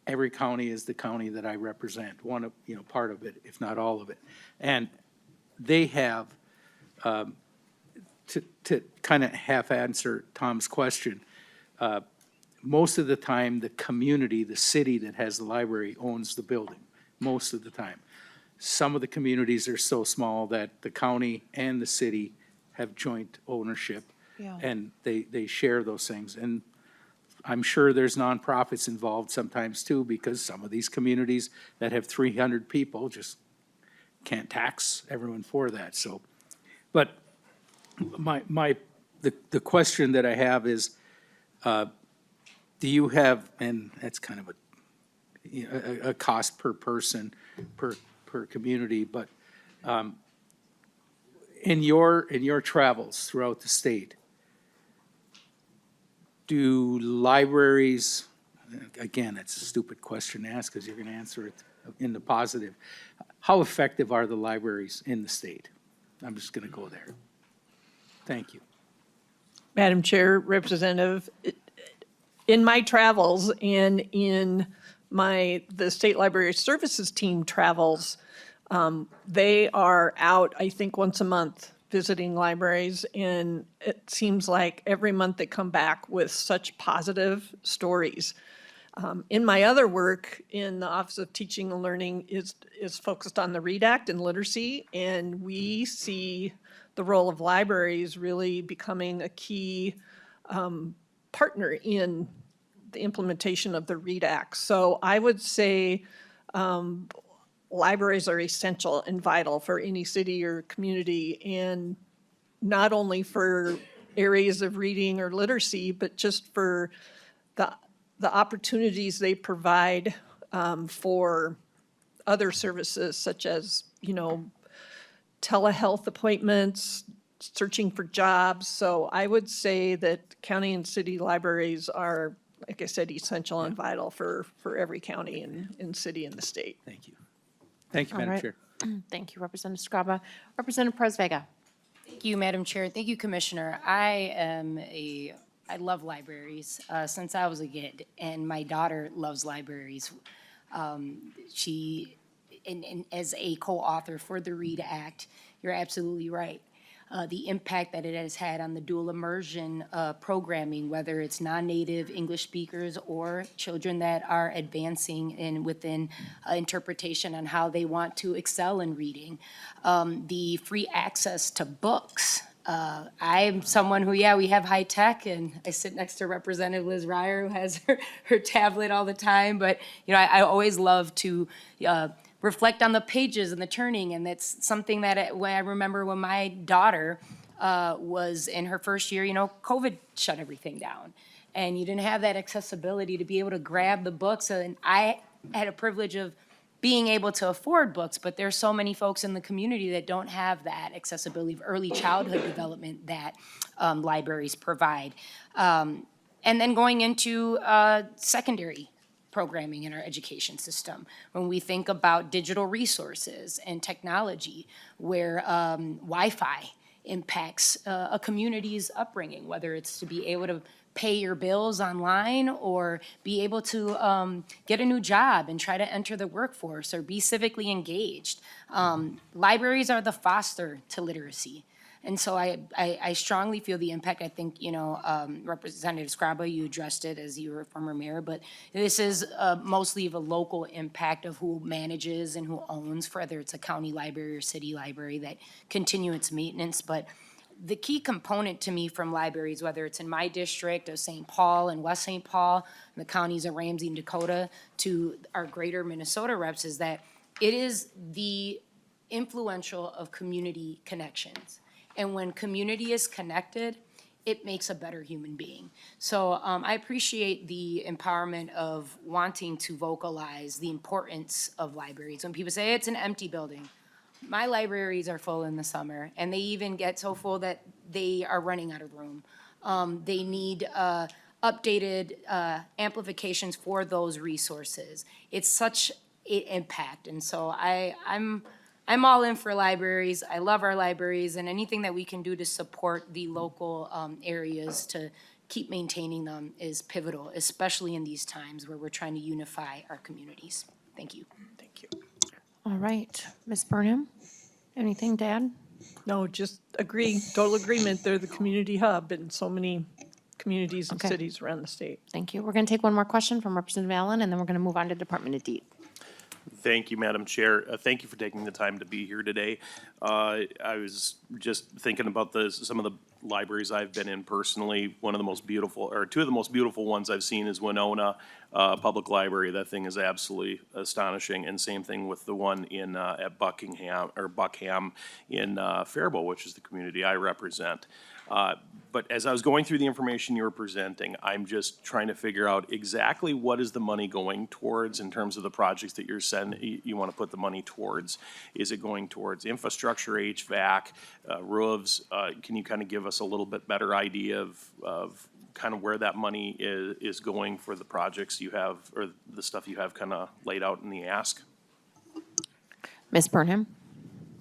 every county is the county that I represent, one of, you know, part of it, if not all of it. And they have, to kind of half answer Tom's question, most of the time, the community, the city that has the library owns the building, most of the time. Some of the communities are so small that the county and the city have joint ownership. Yeah. And they share those things. And I'm sure there's nonprofits involved sometimes too, because some of these communities that have 300 people just can't tax everyone for that, so. But the question that I have is, do you have, and that's kind of a cost per person, per community, but in your travels throughout the state, do libraries, again, it's a stupid question to ask because you're going to answer it in the positive. How effective are the libraries in the state? I'm just going to go there. Thank you. Madam Chair, Representative, in my travels and in the State Library Services team travels, they are out, I think, once a month visiting libraries, and it seems like every month they come back with such positive stories. In my other work in the Office of Teaching and Learning is focused on the READ Act and literacy, and we see the role of libraries really becoming a key partner in the implementation of the READ Act. So I would say libraries are essential and vital for any city or community, and not only for areas of reading or literacy, but just for the opportunities they provide for other services such as, you know, telehealth appointments, searching for jobs. So I would say that county and city libraries are, like I said, essential and vital for every county and city in the state. Thank you. Thank you, All Madam right. Chair. Thank you, Representative Scraba. Representative Perez Vega. Thank you, Madam Chair. Thank you, Commissioner. I love libraries since I was a kid, and my daughter loves libraries. And as a co-author for the READ Act, you're absolutely right. The impact that it has had on the dual immersion programming, whether it's non-native English speakers or children that are advancing within interpretation on how they want to excel in reading. The free access to books. I'm someone who, we have high tech, and I sit next to Representative Liz Ryer, who has her tablet all the time. But, I always love to reflect on the pages and the turning, and that's something that when I remember when my daughter was in her first year, COVID shut everything down, and you didn't have that accessibility to be able to grab the books. And I had a privilege of being able to afford books, but there's so many folks in the community that don't have that accessibility of early childhood development that libraries provide. And then going into secondary programming in our education system. When we think about digital resources and technology, where Wi-Fi impacts a community's upbringing, whether it's to be able to pay your bills online or be able to get a new job and try to enter the workforce or be civically engaged. Libraries are the foster to literacy. And so I strongly feel the impact. I think, Representative Scraba, you addressed it as you were a former mayor, but this is mostly of a local impact of who manages and who owns, whether it's a county library or city library, that continue its maintenance. But the key component to me from libraries, whether it's in my district of St. Paul and West St. Paul, and the counties of Ramsey and Dakota, to our greater Minnesota reps, is that it is the influential of community connections. And when community is connected, it makes a better human being. So I appreciate the empowerment of wanting to vocalize the importance of libraries. When people say it's an empty building, my libraries are full in the summer, and they even get so full that they are running out of room. They need updated amplifications for those resources. It's such an impact, and so I'm all in for libraries. I love our libraries, and anything that we can do to support the local areas to keep maintaining them is pivotal, especially in these times where we're trying to unify our communities. Thank you. Thank you. All right, Ms. Burnham, anything to add? No, just agree, total agreement. They're the community hub in so many communities and Okay. cities around the state. Thank you. We're going to take one more question from Representative Allen, and then we're going to move on to Department of Deed. Thank you, Madam Chair. Thank you for taking the time to be here today. I was just thinking about some of the libraries I've been in personally. One of the most beautiful, or two of the most beautiful ones I've seen is Winona Public Library. That thing is absolutely astonishing. And same thing with the one in at Buckham in Faribault, which is the community I represent. But as I was going through the information you were presenting, I'm just trying to figure out exactly what is the money going towards in terms of the projects that you want to put the money towards. Is it going towards infrastructure, HVAC, roofs? Can you kind of give us a little bit better idea of kind of where that money is going for the projects you have, or the stuff you have kind of laid out in the ask? Ms. Burnham?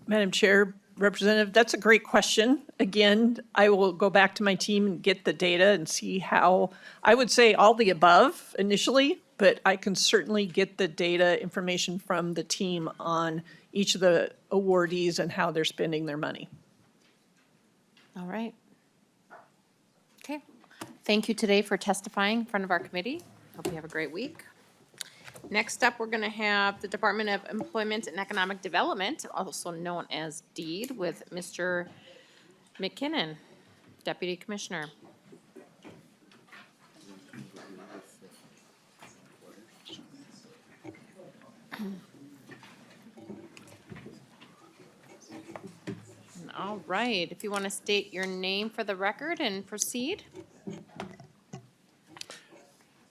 Madam Chair, Representative, that's a great question. Again, I will go back to my team and get the data and see how, I would say all the above initially, but I can certainly get the data information from the team on each of the awardees and how they're spending their money. All right. Okay. Thank you today for testifying in front of our committee. Hope you have a great week. Next up, we're going to have the Department of Employment and Economic Development, also known as DEED, with Mr. McKinnon, Deputy Commissioner. All right, if you want to state your name for the record and proceed.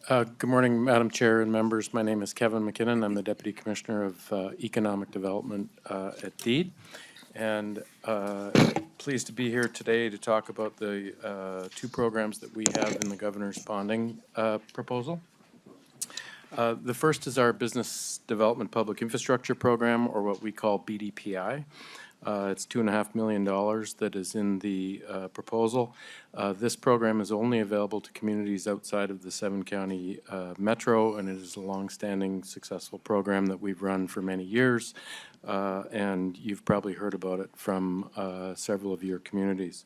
Good morning, Madam Chair and members. My name is Kevin McKinnon. I'm the Deputy Commissioner of Economic Development at DEED. And pleased to be here today to talk about the two programs that we have in the governor's bonding proposal. The first is our Business Development Public Infrastructure Program, or what we call BDPI. It's $2.5 million that is in the proposal. This program is only available to communities outside of the 7-county metro, and it is a longstanding successful program that we've run for many years, and you've probably heard about it from several of your communities.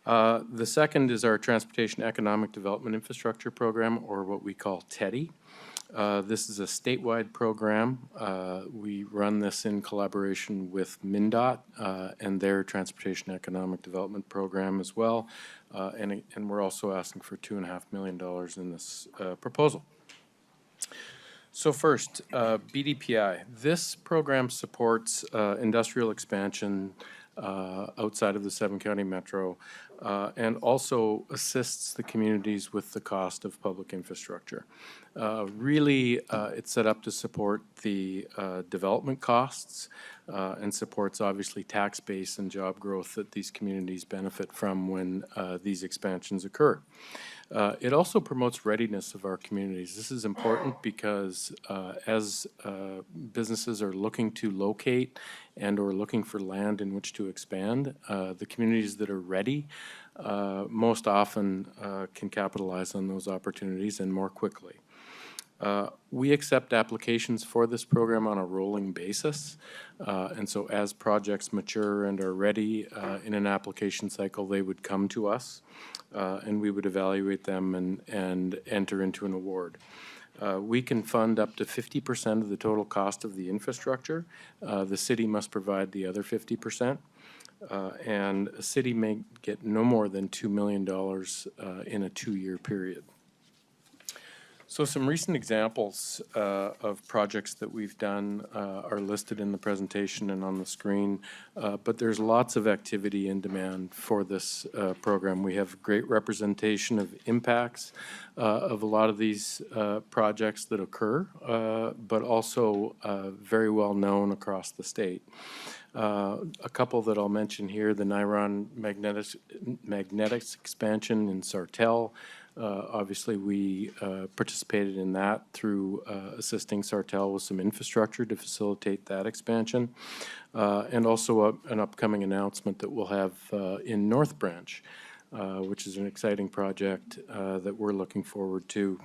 The second is our Transportation Economic Development Infrastructure Program, or what we call TEDI. This is a statewide program. We run this in collaboration with MnDOT and their Transportation Economic Development Program as well. And we're also asking for $2.5 million in this proposal. So first, BDPI. This program supports industrial expansion outside of the 7-county metro, and also assists the communities with the cost of public infrastructure. Really, it's set up to support the development costs and supports obviously tax base and job growth that these communities benefit from when these expansions occur. It also promotes readiness of our communities. This is important because as businesses are looking to locate and or looking for land in which to expand, the communities that are ready most often can capitalize on those opportunities and more quickly. We accept applications for this program on a rolling basis, and so as projects mature and are ready in an application cycle, they would come to us, and we would evaluate them and enter into an award. We can fund up to 50% of the total cost of the infrastructure. The city must provide the other 50%. And a city may get no more than $2 million in a 2-year period. So some recent examples of projects that we've done are listed in the presentation and on the screen, but there's lots of activity and demand for this program. We have great representation of impacts of a lot of these projects that occur, but also very well known across the state. A couple that I'll mention here, the Niron magnetics expansion in Sartell. Obviously, we participated in that through assisting Sartell with some infrastructure to facilitate that expansion. And also an upcoming announcement that we'll have in North Branch, which is an exciting project that we're looking forward to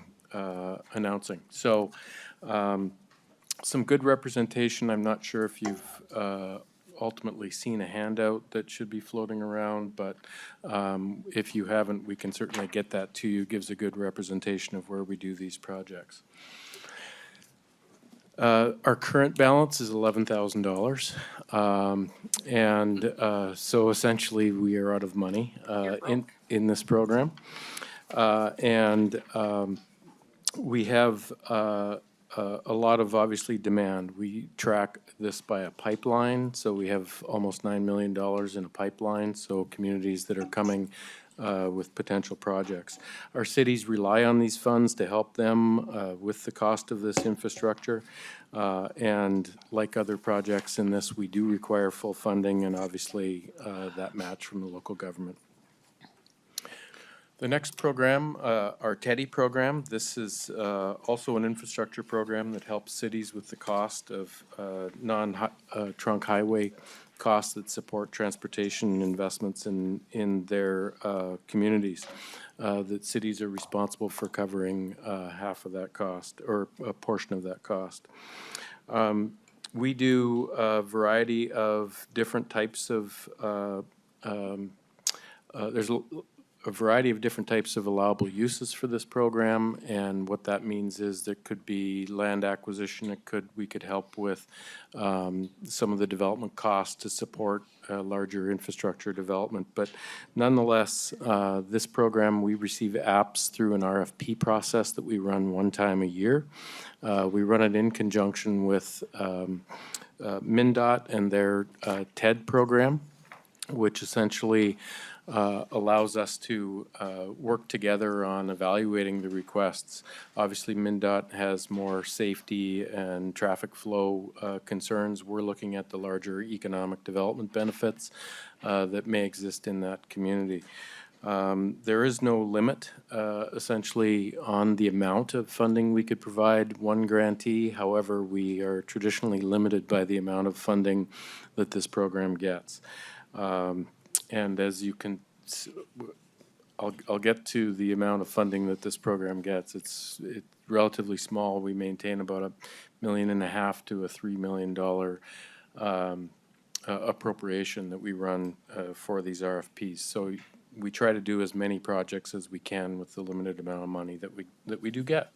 announcing. So some good representation. I'm not sure if you've ultimately seen a handout that should be floating around, but if you haven't, we can certainly get that to you. It gives a good representation of where we do these projects. Our current balance is $11,000, and so essentially we are out of money in this program, and we have a lot of obviously demand. We track this by a pipeline, so we have almost $9 million in a pipeline, so communities that are coming with potential projects. Our cities rely on these funds to help them with the cost of this infrastructure, and like other projects in this, we do require full funding and obviously that match from the local government. The next program, our TEDI program, this is also an infrastructure program that helps cities with the cost of non-trunk highway costs that support transportation investments in their communities. That cities are responsible for covering half of that cost or a portion of that cost. We do a variety of different types of there's a variety of different types of allowable uses for this program, and what that means is there could be land acquisition. We could help with some of the development costs to support larger infrastructure development. But nonetheless, this program, we receive apps through an RFP process that we run one time a year. We run it in conjunction with MnDOT and their TED program, which essentially allows us to work together on evaluating the requests. Obviously, MnDOT has more safety and traffic flow concerns. We're looking at the larger economic development benefits that may exist in that community. There is no limit, essentially, on the amount of funding we could provide one grantee. However, we are traditionally limited by the amount of funding that this program gets. And as you can, I'll get to the amount of funding that this program gets. It's relatively small. We maintain about $1.5 million to a $3 million appropriation that we run for these RFPs. So we try to do as many projects as we can with the limited amount of money that we do get.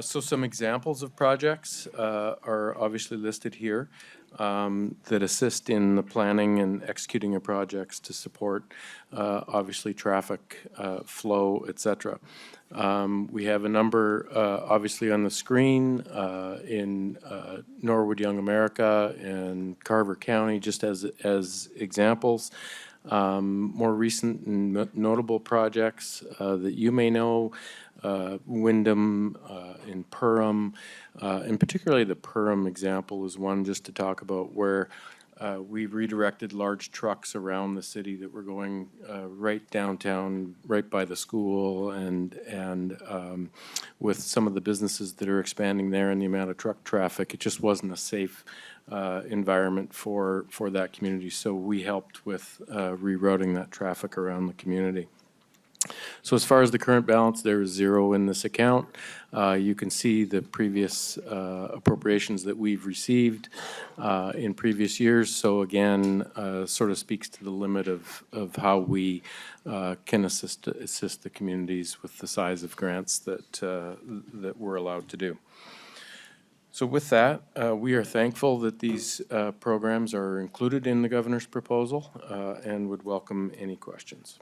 So some examples of projects are obviously listed here that assist in the planning and executing of projects to support obviously traffic flow, et cetera. We have a number obviously on the screen in Norwood Young America and Carver County, just as examples. More recent and notable projects that you may know, Wyndham in Perham, and particularly the Perham example is one just to talk about where we've redirected large trucks around the city that were going right downtown, right by the school, and with some of the businesses that are expanding there and the amount of truck traffic, it just wasn't a safe environment for that community. So we helped with rerouting that traffic around the community. So as far as the current balance, there is zero in this account. You can see the previous appropriations that we've received in previous years. So again, sort of speaks to the limit of how we can assist the communities with the size of grants that we're allowed to do. So with that, we are thankful that these programs are included in the governor's proposal and would welcome any questions.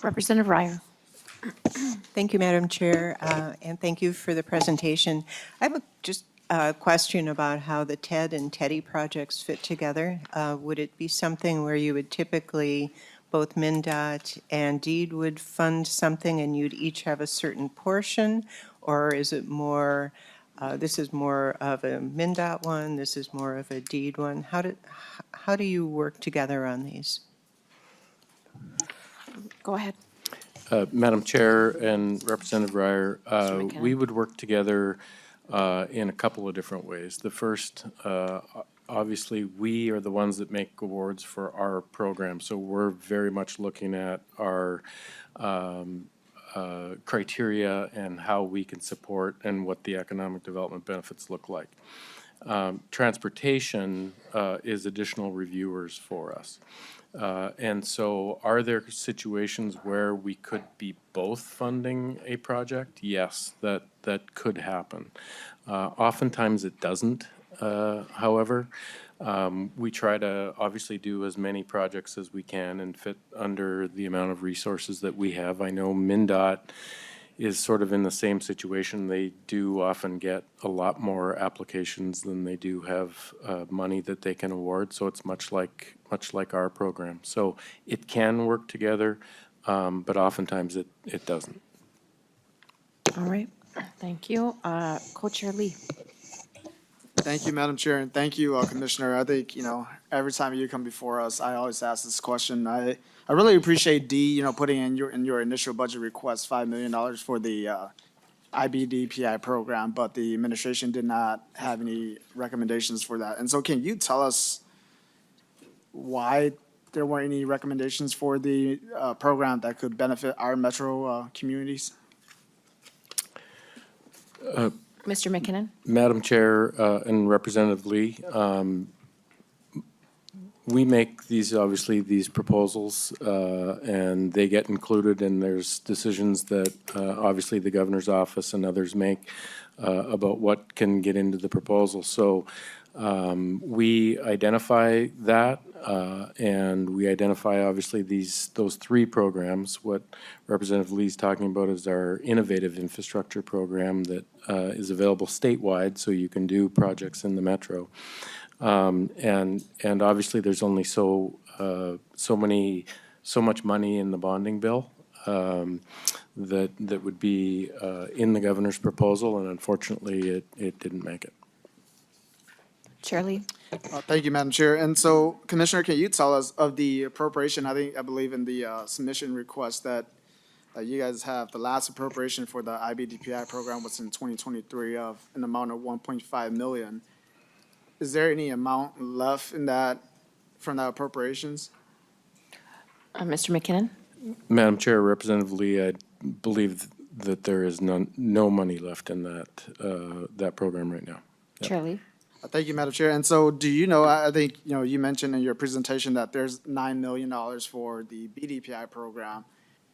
Representative Ryer. Thank you, Madam Chair, and thank you for the presentation. I have just a question about how the TED and TEDdy projects fit together. Would it be something where you would typically, both MnDOT and DEED would fund something and you'd each have a certain portion? Or is it more, this is more of a MnDOT one, this is more of a DEED one? How do you work together on these? Go ahead. Madam Chair and Representative Ryer, McKinnon. we would work together in a couple of different ways. The first, obviously, we are the ones that make awards for our program, so we're very much looking at our criteria and how we can support and what the economic development benefits look like. Transportation is additional reviewers for us. And so are there situations where we could be both funding a project? Yes, that could happen. Oftentimes it doesn't, however. We try to obviously do as many projects as we can and fit under the amount of resources that we have. I know MnDOT is sort of in the same situation. They do often get a lot more applications than they do have money that they can award. So it's much like our program. So it can work together, but oftentimes it doesn't. All right. Thank you. Co-Chair Lee. Thank you, Madam Chair, and thank you, Commissioner. I think, every time you come before us, I always ask this question. I really appreciate D, putting in your initial budget request, $5 million for the IBDPI program, but the administration did not have any recommendations for that. And so can you tell us why there weren't any recommendations for the program that could benefit our metro communities? Mr. McKinnon. Madam Chair and Representative Lee, we make these proposals and they get included, and there's decisions that obviously the governor's office and others make about what can get into the proposal. So we identify that and we identify obviously those three programs. What Representative Lee's talking about is our innovative infrastructure program that is available statewide, so you can do projects in the metro. And obviously, there's only so much money in the bonding bill that would be in the governor's proposal, and unfortunately, it didn't make it. Chair Lee? Thank you, Madam Chair. And so, Commissioner, can you tell us of the appropriation, I believe in the submission request that you guys have, the last appropriation for the IBDPI program was in 2023 of an amount of 1.5 million. Is there any amount left in that, from that appropriations? Mr. McKinnon? Madam Chair, Representative Lee, I believe that there is no money left in that program right now. Yep. Chair Lee? Thank you, Madam Chair. And so, do you know, I think, you mentioned in your presentation that there's $9 million for the BDPI program.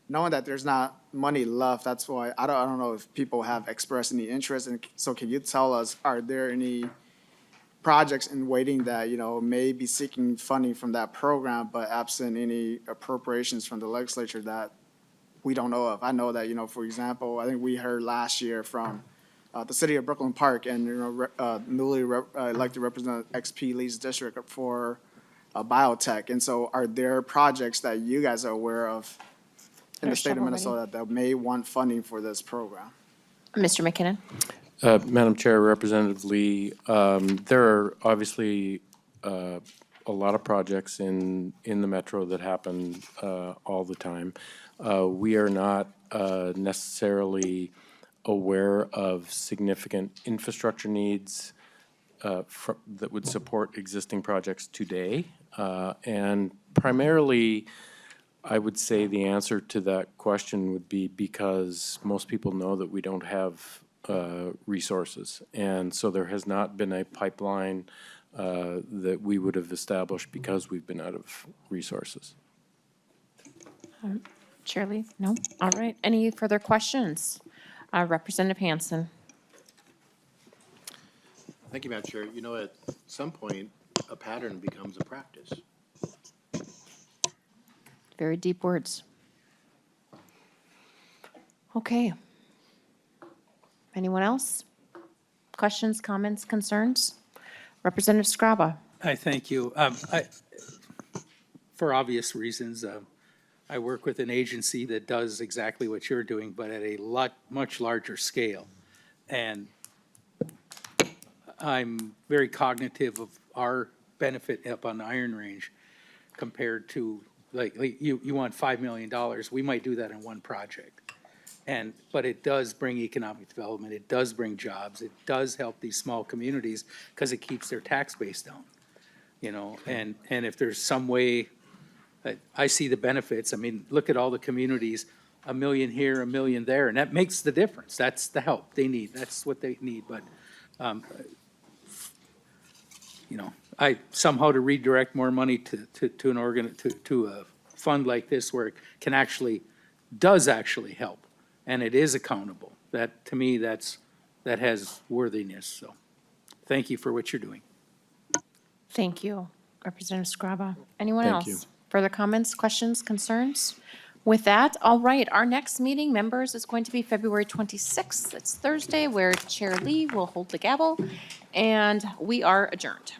Knowing that there's not money left, that's why, I don't know if people have expressed any interest, and so can you tell us, are there any projects in waiting that, may be seeking funding from that program, but absent any appropriations from the legislature that we don't know of? I know that, for example, I think we heard last year from the city of Brooklyn Park and, newly elected Representative XP Lee's district for biotech. And so are there projects that you guys are aware of in the state of Minnesota that may want funding for this program? Mr. McKinnon? Madam Chair, Representative Lee, there are obviously a lot of projects in the metro that happen all the time. We are not necessarily aware of significant infrastructure needs that would support existing projects today. And primarily, I would say the answer to that question would be because most people know that we don't have resources. And so there has not been a pipeline that we would have established because we've been out of resources. Chair Lee? No? All right. Any further questions? Representative Hansen? Thank you, Madam Chair. At some point, a pattern becomes a practice. Very deep words. Okay. Anyone else? Questions, comments, concerns? Representative Scraba? I thank you. For obvious reasons, I work with an agency that does exactly what you're doing, but at a much larger scale. And I'm very cognitive of our benefit up on the Iron Range compared to, like you want $5 million. We might do that in one project. But it does bring economic development. It does bring jobs. It does help these small communities because it keeps their tax base down. And if there's some way, I see the benefits. I mean, look at all the communities, 1 million here, 1 million there, and that makes the difference. That's the help they need. That's what they need. But, I somehow to redirect more money to a fund like this where it does actually help, and it is accountable. That, to me, that has worthiness. So, thank you for what you're doing. Thank you. Representative Scraba? Anyone Thank else? you. Further comments, questions, concerns? With that, all right, our next meeting, members, is going to be February 26th. It's Thursday, where Chair Lee will hold the gavel, and we are adjourned.